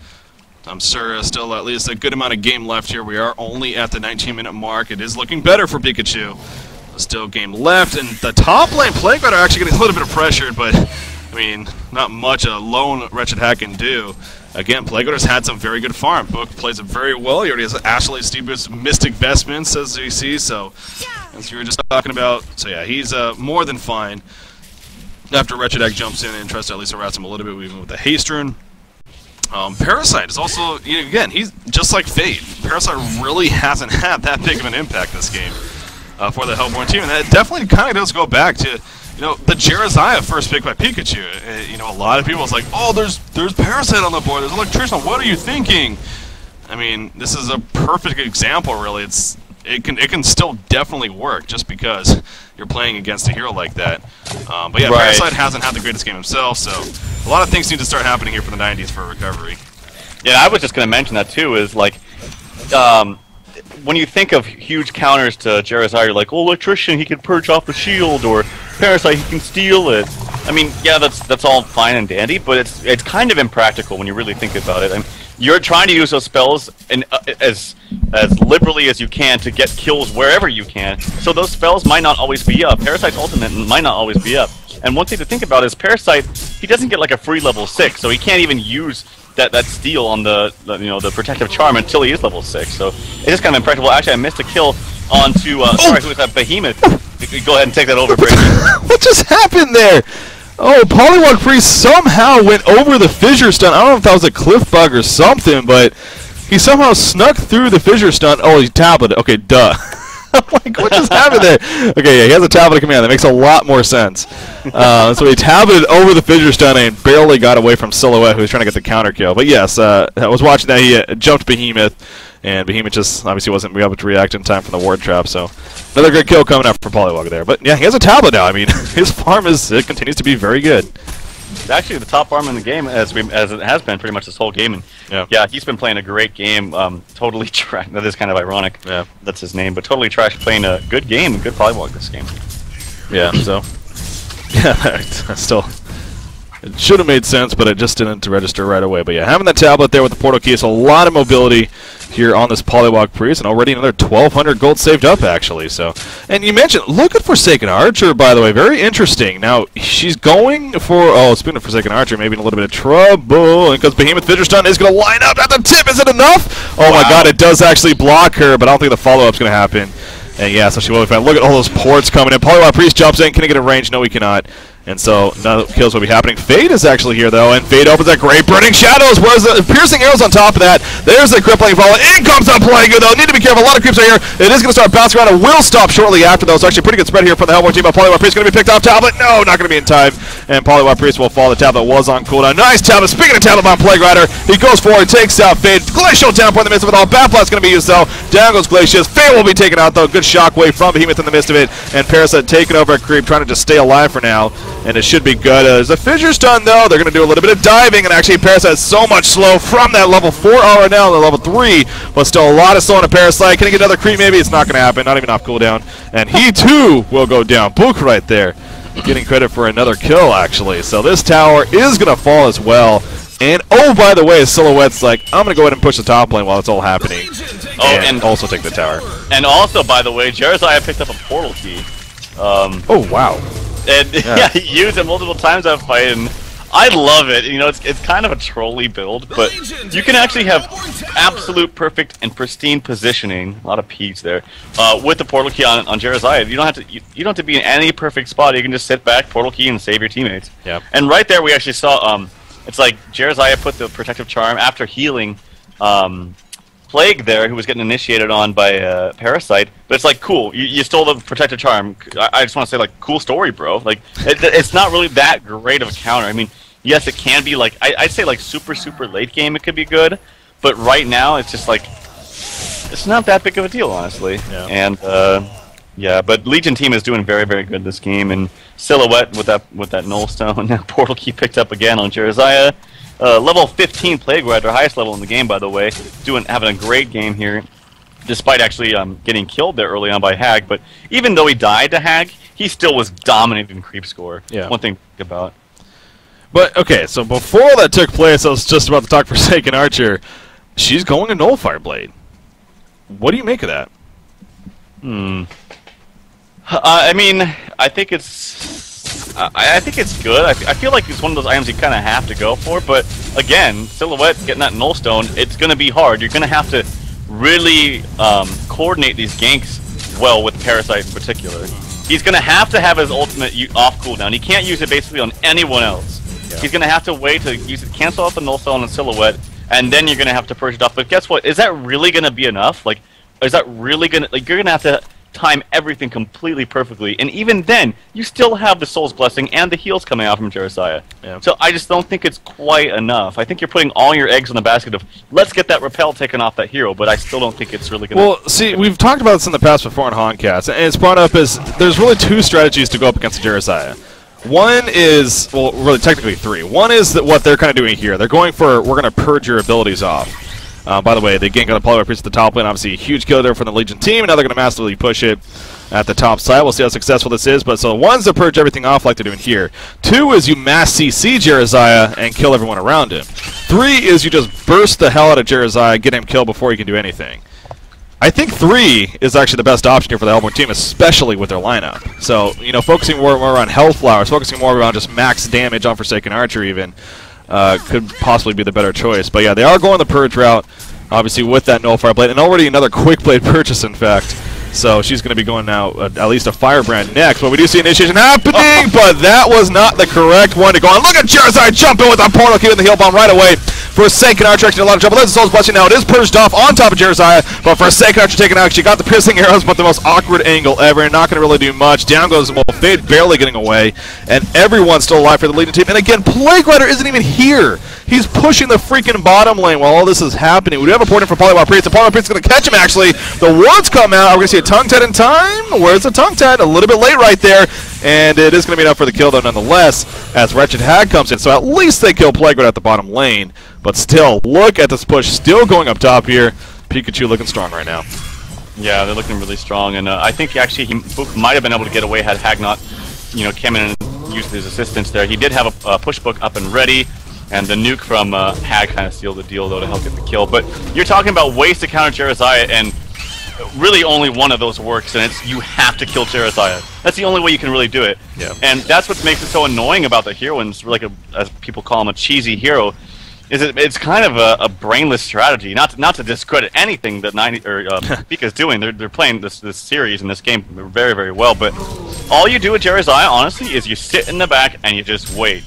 I'm sure still at least a good amount of game left here. We are only at the 19-minute mark. It is looking better for Pikachu. Still game left, and the top lane Plague Rider actually getting a little bit of pressure, but I mean, not much a lone Wretched Hack can do. Again, Plague Rider's had some very good farm. Book plays it very well. He already has Ashley, Steve Boots, Mystic Vestments, as you see, so as you were just talking about. So yeah, he's more than fine after Wretched Hack jumps in and tries to at least harass him a little bit, even with the haste rune. Parasite is also, you know, again, he's just like Fade. Parasite really hasn't had that big of an impact this game for the Hellborn team, and that definitely kind of does go back to, you know, the Jeremiah first pick by Pikachu. You know, a lot of people was like, oh, there's Parasite on the board, there's Electrician, what are you thinking? I mean, this is a perfect example, really. It can still definitely work just because you're playing against a hero like that. But yeah, right. Parasite hasn't had the greatest game himself, so a lot of things need to start happening here for the 90s for recovery. Yeah, I was just going to mention that too, is like, when you think of huge counters to Jeremiah, you're like, oh, Electrician, he can purge off the shield, or Parasite, he can steal it. I mean, yeah, that's all fine and dandy, but it's kind of impractical when you really think about it. I mean, you're trying to use those spells as liberally as you can to get kills wherever you can, so those spells might not always be up. Parasite's ultimate might not always be up. And one thing to think about is Parasite, he doesn't get like a free level 6, so he can't even use that steal on the protective charm until he is level 6. So it's just kind of impractical. Actually, I missed a kill onto sorry, who was that? Behemoth. Go ahead and take that over, Brady. What just happened there? Oh, Polywog Priest somehow went over the fissure stun. I don't know if that was a cliff bug or something, but he somehow snuck through the fissure stun. Oh, he tableted. Okay, duh. I'm like, what just happened there? Okay, yeah, he has a tablet command. That makes a lot more sense. So he tableted over the fissure stun and barely got away from Silhouette, who was trying to get the counter kill. But yes, I was watching that. He jumped Behemoth, and Behemoth just obviously wasn't able to react in time from the ward trap. So another good kill coming up for Polywog there. But yeah, he has a tablet now. I mean, his farm continues to be very good. It's actually the top farm in the game, as it has been pretty much this whole game. And yeah, he's been playing a great game. Totally trash. That is kind of ironic. Yeah, that's his name, but totally trash playing a good game, good Polywog this game. Yeah. So yeah, still. It should have made sense, but it just didn't register right away. But yeah, having that tablet there with the portal key is a lot of mobility here on this Polywog Priest, and already another 1,200 gold saved up, actually. So, and you mentioned, look at Forsaken Archer, by the way, very interesting. Now, she's going for, oh, speaking of Forsaken Archer, maybe in a little bit of trouble, because Behemoth Fissure Stun is going to line up at the tip. Is it enough? Oh wow. My god, it does actually block her, but I don't think the follow-up's going to happen. And yeah, so she will be fine. Look at all those ports coming in. Polywog Priest jumps in. Can he get a range? No, he cannot. And so none of the kills will be happening. Fade is actually here, though, and Fade opens that great Burning Shadows. Where's the Piercing Arrows on top of that? There's the crippling follow. In comes the Plague, though. Need to be careful. A lot of creeps are here. It is going to start bouncing around. It will stop shortly after, though. So actually pretty good spread here for the Hellborn team. But Polywog Priest going to be picked off tablet. No, not going to be in time. And Polywog Priest will fall. The tablet was on cooldown. Nice tablet. Speaking of tablet on Plague Rider, he goes forward, takes out Fade. Glacial downpour in the midst of it all. Bat Blast going to be used, though. Down goes Glacius. Fade will be taken out, though. Good shockwave from Behemoth in the midst of it. And Parasite taking over a creep, trying to just stay alive for now. And it should be good. There's a fissure stun, though. They're going to do a little bit of diving, and actually Parasite is so much slow from that level 4 aura now to level 3, but still a lot of slow on a Parasite. Can he get another creep? Maybe it's not going to happen. Not even off cooldown. And he, too, will go down. Book right there. Getting credit for another kill, actually. So this tower is going to fall as well. And, oh, by the way, Silhouette's like, I'm going to go ahead and push the top lane while it's all happening. Oh, and also take the tower. And also, by the way, Jeremiah picked up a portal key. Oh, wow. And yeah, he used it multiple times that fight, and I love it. You know, it's kind of a trolly build, but you can actually have absolute perfect and pristine positioning. A lot of P's there with the portal key on Jeremiah. You don't have to be in any perfect spot. You can just sit back, portal key, and save your teammates. Yeah. And right there, we actually saw it's like Jeremiah put the protective charm after healing Plague there, who was getting initiated on by Parasite, but it's like, cool, you stole the protective charm. I just want to say, like, cool story, bro. Like, it's not really that great of a counter. I mean, yes, it can be, like, I'd say, like, super late game it could be good, but right now it's just, like, it's not that big of a deal, honestly. Yeah. And, yeah, but Legion team is doing very good this game, and Silhouette with that Null Stone, now Portal Key picked up again on Jeremiah. Level 15 Plague Rider, highest level in the game, by the way, having a great game here, despite actually getting killed there early on by Hag. But even though he died to Hag, he still was dominating creep score. Yeah. One thing to think about. But okay, so before that took place, I was just about to talk Forsaken Archer. She's going to Nullfire Blade. What do you make of that? I mean, I think it's. I think it's good. I feel like it's one of those items you kind of have to go for, but again, Silhouette getting that Null Stone, it's going to be hard. You're going to have to really coordinate these ganks well with Parasite in particular. He's going to have his ultimate off cooldown. He can't use it basically on anyone else. Yeah. He's going to have to wait to use it, cancel out the Null Stone on Silhouette, and then you're going to have to purge it off. But guess what? Is that really going to be enough? Like, is that really going to... Like, you're going to have to time everything completely perfectly, and even then, you still have the Soul's Blessing and the heals coming out from Jeremiah. Yeah. So I just don't think it's quite enough. I think you're putting all your eggs in the basket of, let's get that repel taken off that hero, but I still don't think it's really going to... Well, see, we've talked about this in the past before in Honcast, and it's brought up as there's really two strategies to go up against Jeremiah. One is, well, really technically three. One is that what they're kind of doing here. They're going for, we're going to purge your abilities off. By the way, they gank on the Polywog Priest at the top lane. Obviously, a huge kill there from the Legion team, and now they're going to massively push it at the top side. We'll see how successful this is. But so one's to purge everything off like they're doing here. Two is you mass CC Jeremiah and kill everyone around him. Three is you just burst the hell out of Jeremiah, get him killed before he can do anything. I think three is actually the best option here for the Hellborn team, especially with their lineup. So, you know, focusing more on health flowers, focusing more on just max damage on Forsaken Archer even, could possibly be the better choice. But yeah, they are going the purge route, obviously with that Nullfire Blade, and already another Quick Blade purchase, in fact. So she's going to be going now at least a Firebrand next. But we do see initiation happening, but that was not the correct one to go on. Look at Charizard jumping with a portal key in the heal bomb right away. Forsaken Archer actually in a lot of trouble. There's the Soul's Blessing now. It is purged off on top of Charizard, but Forsaken Archer taken out. She got the piercing arrows, but the most awkward angle ever. Not going to really do much. Down goes, well, Fade barely getting away, and everyone's still alive for the leading team. And again, Plague Rider isn't even here. He's pushing the freaking bottom lane while all this is happening. We do have a port in for Polywop Priest. The Polywop Priest is going to catch him, actually. The words come out. Are we going to see a tongue tat in time? Where's the tongue tat? A little bit late right there. And it is going to be enough for the kill, though, nonetheless, as Wretched Hag comes in. So at least they kill Plague Rider at the bottom lane. But still, look at this push still going up top here. Pikachu looking strong right now. Yeah, they're looking really strong. And I think actually he might have been able to get away had Hag not, came in and used his assistance there. He did have a push book up and ready. And the nuke from Hag kind of sealed the deal, though, to help get the kill. But you're talking about ways to counter Charizard, and really only one of those works, and it's you have to kill Charizard. That's the only way you can really do it. Yeah. And that's what makes it so annoying about the hero, and it's like as people call him, a cheesy hero, is it's kind of a brainless strategy. Not to discredit anything that Pika's doing. They're playing this series and this game very, very well. But all you do with Charizard, honestly, is you sit in the back and you just wait.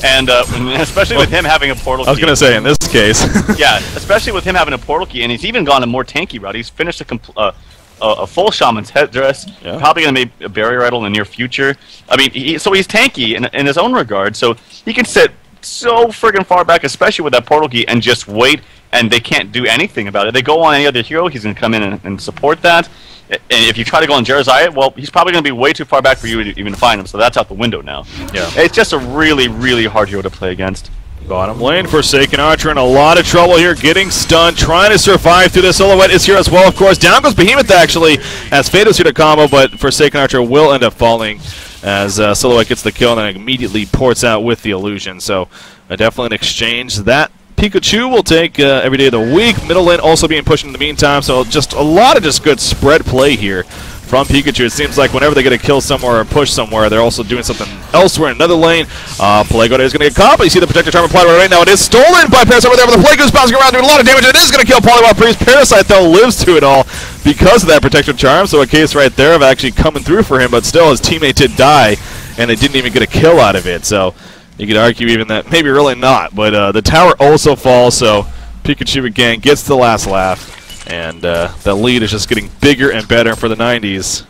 And especially with him having a portal key. I was going to say, in this case. Yeah, especially with him having a portal key, and he's even gone a more tanky route. He's finished a full Shaman's Headdress, probably going to be a Barrier Idol in the near future. I mean, so he's tanky in his own regard, so he can sit so friggin' far back, especially with that portal key, and just wait, and they can't do anything about it. They go on any other hero, he's going to come in and support that. And if you try to go on Charizard, well, he's probably going to be way too far back for you to even find him, so that's out the window now. Yeah. It's just a really, really hard hero to play against. Bottom lane, Forsaken Archer in a lot of trouble here, getting stunned, trying to survive through this. Silhouette is here as well, of course. Down goes Behemoth, actually, as Fade is here to combo, but Forsaken Archer will end up falling as Silhouette gets the kill and then immediately ports out with the illusion. So definitely an exchange. That Pikachu will take every day of the week. Middle lane also being pushed in the meantime, so just a lot of just good spread play here from Pikachu. It seems like whenever they get a kill somewhere or push somewhere, they're also doing something elsewhere in another lane. Plague Rider is going to get caught, but you see the Protector Charm applied right now. It is stolen by Parasite over there, but the Plague is bouncing around doing a lot of damage. It is going to kill Polywop Priest. Parasite, though, lives to it all because of that Protector Charm, so a case right there of actually coming through for him, but still his teammate did die, and they didn't even get a kill out of it. So you could argue even that maybe really not, but the tower also falls, so Pikachu again gets the last laugh. And the lead is just getting bigger and better for the 90s.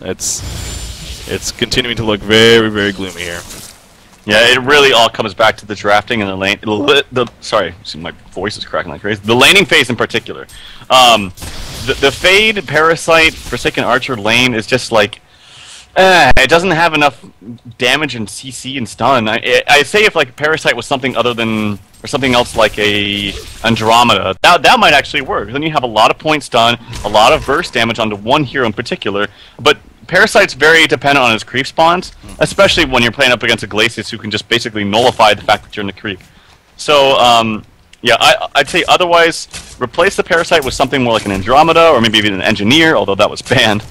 It's continuing to look very, very gloomy here. Yeah, it really all comes back to the drafting and the lane. Sorry, my voice is cracking like crazy. The laning phase in particular. The Fade, Parasite, Forsaken Archer lane is just like it doesn't have enough damage and CC and stun. I say if like Parasite was something other than or something else like a Andromeda, that might actually work. Then you have a lot of point stun, a lot of burst damage onto one hero in particular. But Parasite's very dependent on his creep spawns, especially when you're playing up against a Glacius who can just basically nullify the fact that you're in the creep. So yeah, I'd say otherwise replace the Parasite with something more like an Andromeda or maybe even an Engineer, although that was banned.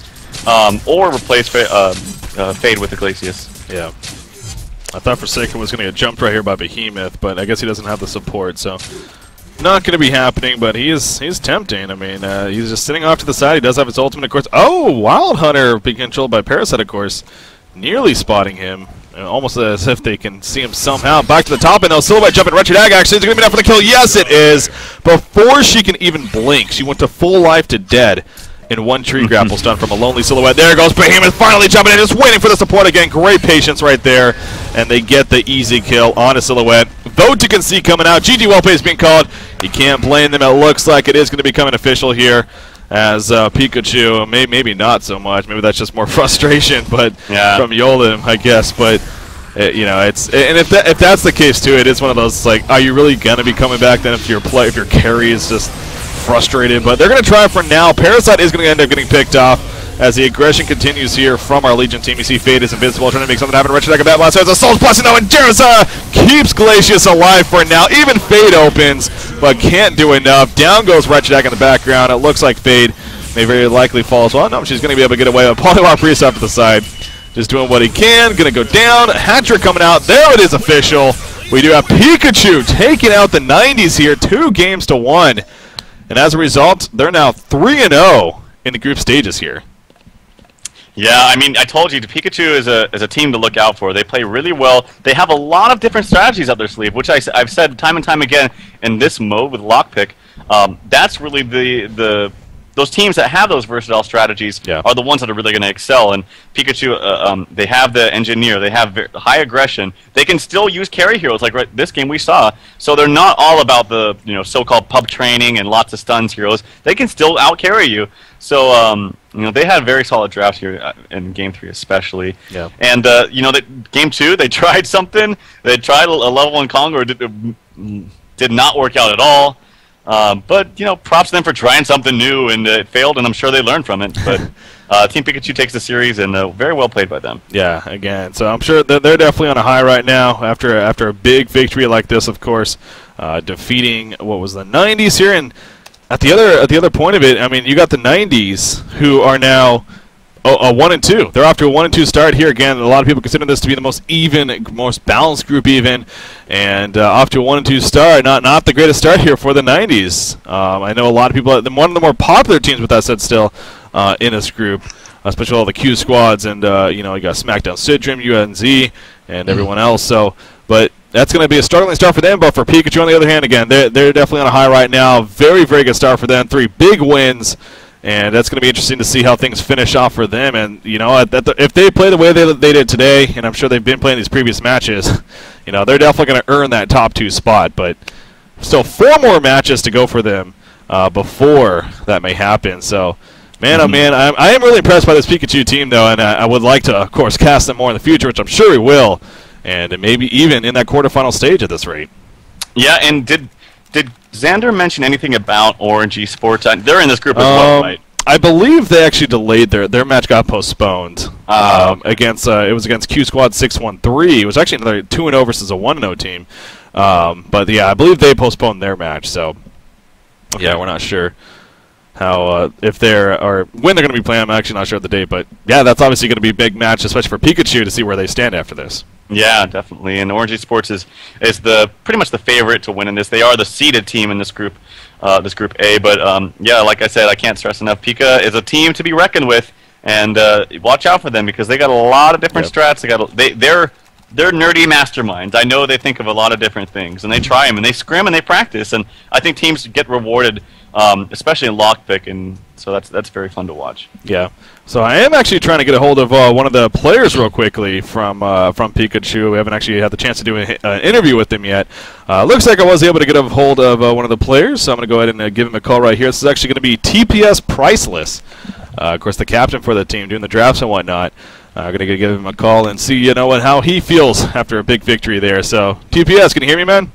Or replace Fade with the Glacius. Yeah. I thought Forsaken was going to get jumped right here by Behemoth, but I guess he doesn't have the support, so not going to be happening, but he's tempting. I mean, he's just sitting off to the side. He does have his ultimate, of course. Oh, Wild Hunter being controlled by Parasite, of course, nearly spotting him, almost as if they can see him somehow. Back to the top, and now Silhouette jumping. Wretched Hag, actually, is going to be enough for the kill. Yes, it is. Before she can even blink, she went to full life to dead. In one tree grapple stun from a lonely Silhouette. There goes Behemoth finally jumping in, just waiting for the support again. Great patience right there, and they get the easy kill on a Silhouette. Vote to concede coming out. GG Wellpay is being called. You can't blame them. It looks like it is going to become an official here as Pikachu. Maybe not so much. Maybe that's just more frustration, but from Yolim, I guess. But you know, if that's the case too, it is one of those like, are you really going to be coming back then if your carry is just frustrated? But they're going to try for now. Parasite is going to end up getting picked off as the aggression continues here from our Legion team. You see Fade is invincible, trying to make something happen. Wretched Hag bat blast. There's a Soul's Blessing though, and Charizard keeps Glacius alive for now. Even Fade opens, but can't do enough. Down goes Wretched Hag in the background. It looks like Fade may very likely fall as well. No, she's going to be able to get away with Polywop Priest up to the side. Just doing what he can. Going to go down. Hat-trick coming out. There it is official. We do have Pikachu taking out the 90s here, 2-1. And as a result, they're now 3-0 in the group stages here. Yeah, I mean, I told you, Pikachu is a team to look out for. They play really well. They have a lot of different strategies up their sleeve, which I've said time and time again in this mode with Lockpick. That's really those teams that have those versatile strategies are the ones that are really going to excel. And Pikachu, they have the Engineer, they have high aggression. They can still use carry heroes, like this game we saw. So they're not all about the so-called pub training and lots of stuns heroes. They can still out carry you. So they had very solid drafts here in Game 3 especially. Yeah. And Game 2 they tried something. They tried a level 1 Congo, did not work out at all. But props to them for trying something new, and it failed, and I'm sure they learned from it. But Team Pikachu takes the series, and very well played by them. Yeah, again, so I'm sure they're definitely on a high right now after a big victory like this, of course, defeating what was the 90s here. And at the other point of it, I mean, you got the 90s who are now 1-2. They're off to a 1-2 start here. Again, a lot of people consider this to be the most even, most balanced group even, and off to a 1-2 start. Not the greatest start here for the 90s. I know a lot of people. One of the more popular teams, with that said, still in this group, especially all the Q squads, and you got SmackDown, Sidrum, UNZ, and everyone else. So, but that's going to be a struggling start for them. But for Pikachu, on the other hand, again, they're definitely on a high right now. Very, very good start for them. 3 big wins. And that's going to be interesting to see how things finish off for them. And, if they play the way they did today, and I'm sure they've been playing these previous matches, they're definitely going to earn that top 2 spot. But still 4 more matches to go for them before that may happen. So, man, oh man, I am really impressed by this Pikachu team, though, and I would like to, of course, cast them more in the future, which I'm sure we will, and maybe even in that quarterfinal stage at this rate. Yeah, and did Xander mention anything about Orange Esports? They're in this group as well, right? I believe they actually delayed their match. Got postponed against it was against Q Squad 613. It was actually another 2-0 versus a 1-0 team. But yeah, I believe they postponed their match. So yeah, we're not sure how if they're or when they're going to be playing. I'm actually not sure of the date, but yeah, that's obviously going to be a big match, especially for Pikachu, to see where they stand after this. Yeah, definitely. And Orange Esports is pretty much the favorite to win in this. They are the seeded team in this group A. But yeah, like I said, I can't stress enough. Pika is a team to be reckoned with, and watch out for them because they got a lot of different strats. They're nerdy masterminds. I know they think of a lot of different things, and they try them, and they scrim, and they practice. And I think teams get rewarded, especially in Lockpick, and so that's very fun to watch. Yeah. So I am actually trying to get a hold of one of the players real quickly from Pikachu. We haven't actually had the chance to do an interview with them yet. Looks like I was able to get a hold of one of the players, so I'm going to go ahead and give him a call right here. This is actually going to be TPS Priceless, of course, the captain for the team, doing the drafts and whatnot. I'm going to give him a call and see, how he feels after a big victory there. So, TPS, can you hear me, man?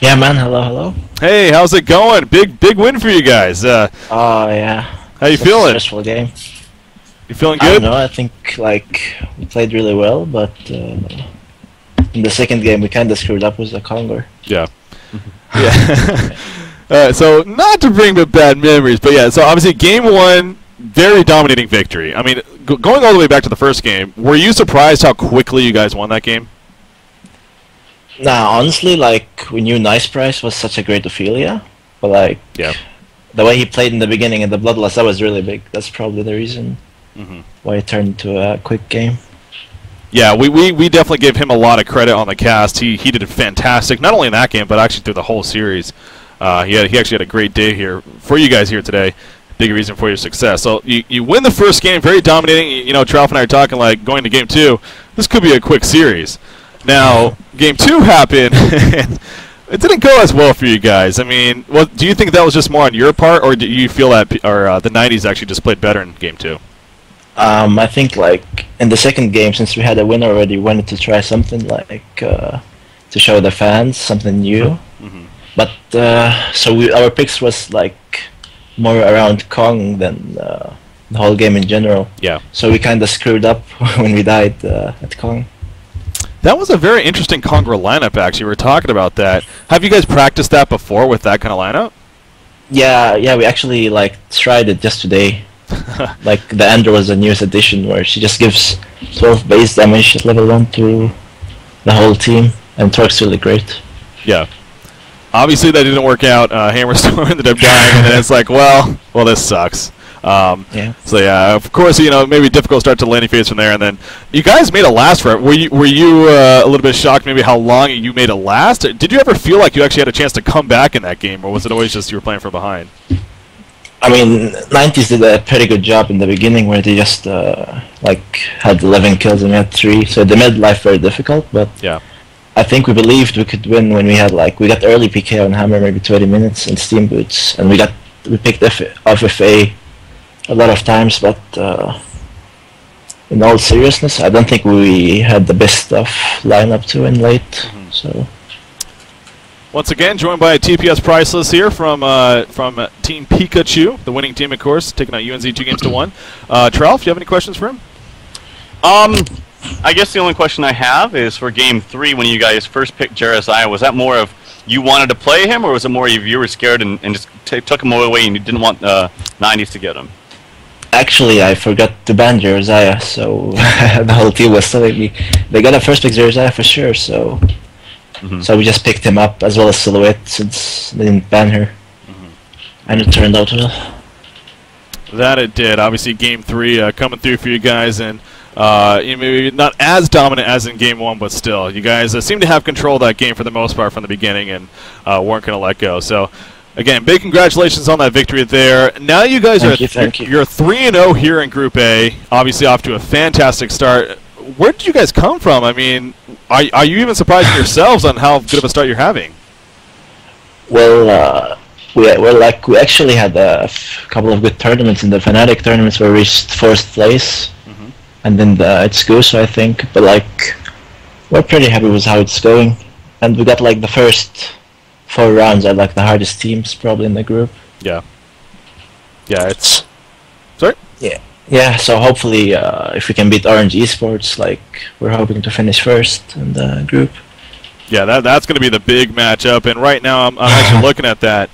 Yeah, man. Hello. Hey, how's it going? Big win for you guys. Oh, yeah. How you feeling? Stressful game. You feeling good? I don't know. I think we played really well, but in the second game we kind of screwed up with the Congo. Yeah. Yeah. So not to bring up bad memories, but yeah. So obviously, game 1, very dominating victory. I mean, going all the way back to the first game, were you surprised how quickly you guys won that game? Nah, honestly, we knew Nice Price was such a great Ophelia, but the way he played in the beginning and the Bloodlust, that was really big. That's probably the reason why it turned into a quick game. Yeah, we definitely give him a lot of credit on the cast. He did fantastic, not only in that game, but actually through the whole series. He actually had a great day here for you guys here today. Big reason for your success. So you win the first game, very dominating. Tralf and I are talking going to game 2. This could be a quick series. Now, game 2 happened, and it didn't go as well for you guys. I mean, do you think that was just more on your part, or do you feel that the 90s actually just played better in game 2? I think in the second game, since we had a win already, we wanted to try something to show the fans something new. But so our picks was more around Kong than the whole game in general. Yeah. So we kind of screwed up when we died at Kong. That was a very interesting Congra lineup, actually. We were talking about that. Have you guys practiced that before with that kind of lineup? Yeah, we actually tried it just today. The Andrew was the newest addition where she just gives 12 base damage at level 1 to the whole team, and it works really great. Yeah. Obviously that didn't work out. Hammerstorm ended up dying, and then it's well, this sucks. Yeah. So yeah, of course, maybe difficult start to the landing phase from there, and then you guys made it last forever. Were you a little bit shocked maybe how long you made it last? Did you ever feel like you actually had a chance to come back in that game, or was it always just you were playing from behind? I mean, 90s did a pretty good job in the beginning where they just had 11 kills and we had 3, so they made life very difficult. But yeah, I think we believed we could win when we had we got early PK on Hammer, maybe 20 minutes, and Steam Boots, and we picked off FA a lot of times. But in all seriousness, I don't think we had the best stuff lineup to win late. So. Once again, joined by TPS Priceless here from Team Pikachu, the winning team, of course, taking out UNZ 2-1. Tralf, do you have any questions for him? I guess the only question I have is for Game 3, when you guys first picked Jeremiah, was that more of you wanted to play him, or was it more of you were scared and just took him away and you didn't want 90s to get him? Actually, I forgot to ban Jeremiah, so the whole team was telling me they got a first pick Jeremiah for sure, so... So we just picked him up as well as Silhouette since they didn't ban her. And it turned out well. That it did. Obviously, Game 3 coming through for you guys, and maybe not as dominant as in Game 1, but still, you guys seem to have control of that game for the most part from the beginning and weren't going to let go. So, again, big congratulations on that victory there. Now you guys you're 3-0 here in Group A, obviously off to a fantastic start. Where did you guys come from? I mean, are you even surprised yourselves on how good of a start you're having? Well, we actually had a couple of good tournaments in the Fnatic tournaments where we reached 4th place, and then it's Goose, I think. But we're pretty happy with how it's going, and we got the first 4 rounds at the hardest teams probably in the group. Yeah. Yeah, it's. Sorry. Yeah. Yeah, so hopefully if we can beat Orange Esports, we're hoping to finish first in the group. Yeah, that's going to be the big matchup, and right now I'm actually looking at that.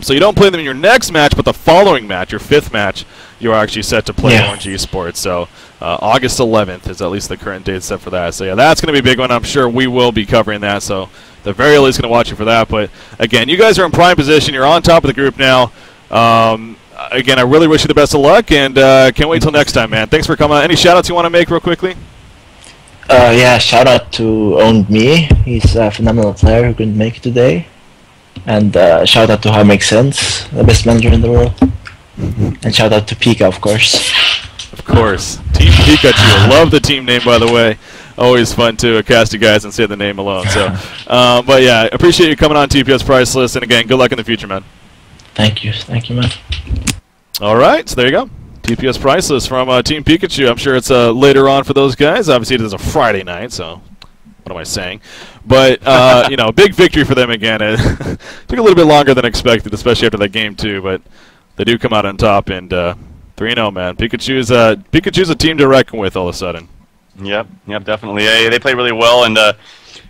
So you don't play them in your next match, but the following match, your 5th match, you are actually set to play Orange Esports. So August 11th is at least the current date set for that. So yeah, that's going to be a big one. I'm sure we will be covering that, so the very least going to watch you for that. But again, you guys are in prime position. You're on top of the group now. Again, I really wish you the best of luck, and can't wait till next time, man. Thanks for coming on. Any shout-outs you want to make real quickly? Yeah, shout-out to Owned Me. He's a phenomenal player who couldn't make it today. And shout-out to How Makes Sense, the best manager in the world. And shout-out to Pika, of course. Of course. Team Pikachu. Love the team name, by the way. Always fun to cast you guys and say the name alone. So, but yeah, appreciate you coming on TPS Priceless, and again, good luck in the future, man. Thank you, man. All right, so there you go. TPS Priceless from Team Pikachu. I'm sure it's later on for those guys. Obviously, it is a Friday night, so what am I saying? But, big victory for them again. It took a little bit longer than expected, especially after that Game 2, but they do come out on top, and 3-0, man. Pikachu's a team to reckon with all of a sudden. Yep, definitely. They play really well, and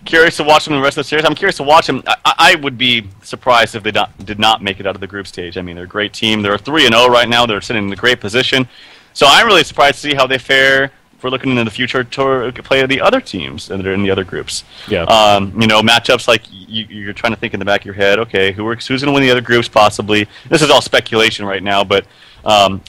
curious to watch them in the rest of the series. I'm curious to watch them. I would be surprised if they did not make it out of the group stage. I mean, they're a great team. They're 3-0 right now. They're sitting in a great position. So I'm really surprised to see how they fare if we're looking into the future to play the other teams that are in the other groups. Yeah. Matchups like you're trying to think in the back of your head, okay, who's going to win the other groups possibly? This is all speculation right now, but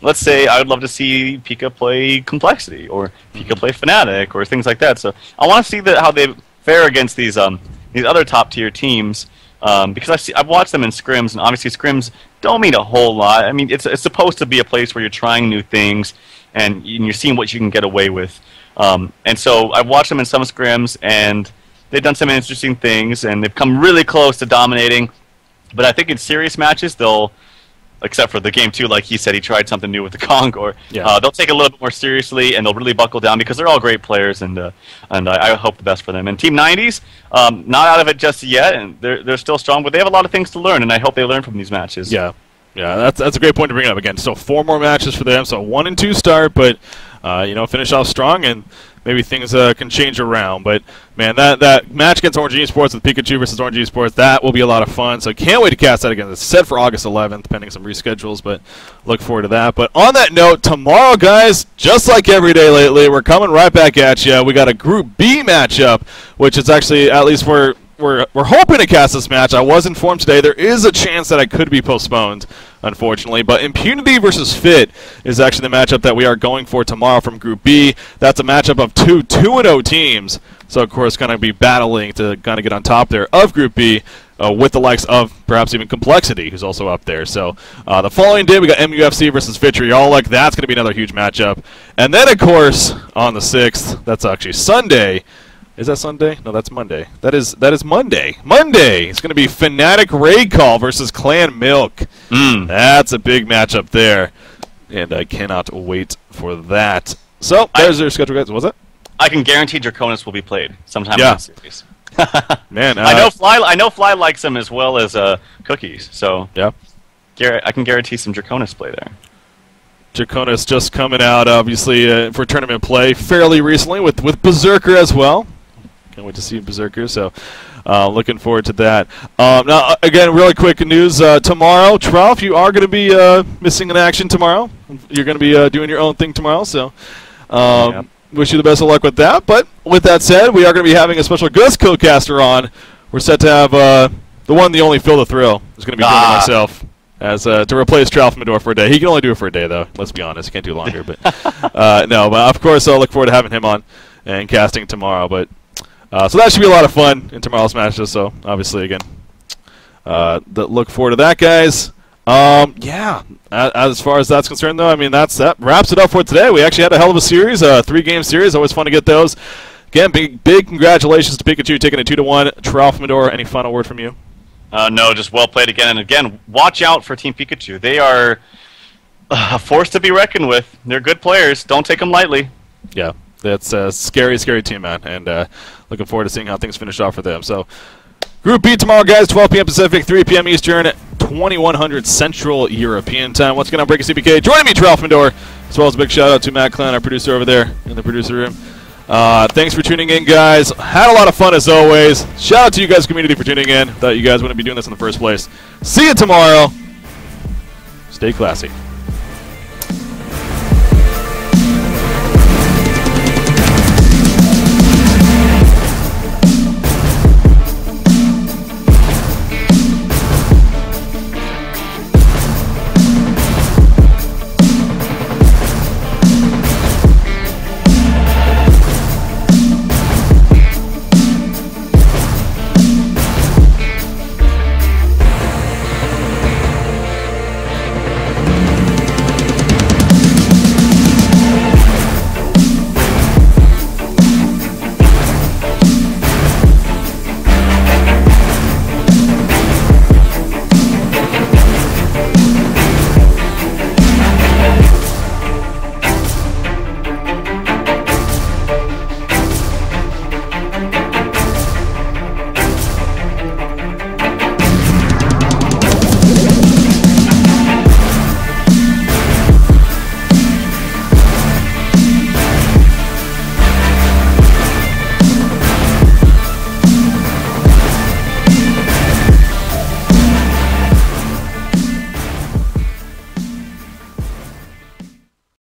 let's say I would love to see Pika play Complexity or Pika play Fnatic or things like that. So I want to see how they fare against these other top tier teams because I've watched them in scrims, and obviously scrims don't mean a whole lot. I mean, it's supposed to be a place where you're trying new things and you're seeing what you can get away with. And so I've watched them in some scrims, and they've done some interesting things, and they've come really close to dominating. But I think in serious matches, they'll, except for the Game 2, like he said, he tried something new with the Kong, or they'll take it a little bit more seriously, and they'll really buckle down because they're all great players, and I hope the best for them. And Team 90s, not out of it just yet, and they're still strong, but they have a lot of things to learn, and I hope they learn from these matches. Yeah, that's a great point to bring up again. So 4 more matches for them, so 1 and 2 start, but finish off strong, and maybe things can change around. But man, that match against Orange Esports with Pikachu versus Orange Esports, that will be a lot of fun. So can't wait to cast that again. It's set for August 11th, pending some reschedules, but look forward to that. But on that note, tomorrow, guys, just like every day lately, we're coming right back at you. We got a Group B matchup, which is actually, at least we're hoping to cast this match. I was informed today there is a chance that it could be postponed. unfortunately. But Impunity versus Fit is actually the matchup that we are going for tomorrow from Group B. That's a matchup of two 2-0 teams. So, of course, going to be battling to kind of get on top there of Group B with the likes of perhaps even Complexity, who's also up there. So, the following day, we got MUFC versus Vitriolic. That's going to be another huge matchup. And then, of course, on the 6th, that's actually Sunday. Is that Sunday? No, that's Monday. That is Monday. Monday! It's going to be Fnatic Raid Call versus Clan Milk. That's a big matchup there. And I cannot wait for that. So, there's their schedule, guys. What was that? I can guarantee Draconis will be played sometime in the series. Man, I know Fly likes them as well as Cookies, so yeah, I can guarantee some Draconis play there. Draconis just coming out, obviously, for tournament play fairly recently with Berserker as well. Can't wait to see Berserker, so looking forward to that. Now, again, really quick news. Tomorrow, Trouf, you are going to be missing in action tomorrow. You're going to be doing your own thing tomorrow, so wish you the best of luck with that. But with that said, we are going to be having a special guest co-caster on. We're set to have the one, the only Phil the Thrill is going to be joining myself as to replace Troufmador for a day. He can only do it for a day, though. Let's be honest, he can't do longer. But no, but of course, I'll look forward to having him on and casting tomorrow. But so that should be a lot of fun in tomorrow's matches. So obviously, again, look forward to that, guys. Yeah, as far as that's concerned, though, I mean, that wraps it up for today. We actually had a hell of a series, 3-game series. Always fun to get those. Again, big congratulations to Pikachu taking it 2-1. Troufmador, any final word from you? No, just well played again. And again, watch out for Team Pikachu. They are a force to be reckoned with. They're good players. Don't take them lightly. Yeah, that's a scary team, man. And looking forward to seeing how things finish off for them. So, Group B tomorrow, guys, 12 p.m. Pacific, 3 p.m. Eastern, 2100 Central European Time. Once again, I'm Breaking CPK. Joining me, Troufmador, as well as a big shout-out to Matt Klein, our producer over there in the producer room. Thanks for tuning in, guys. Had a lot of fun, as always. Shout-out to you guys, community, for tuning in. Thought you guys wouldn't be doing this in the first place. See you tomorrow. Stay classy.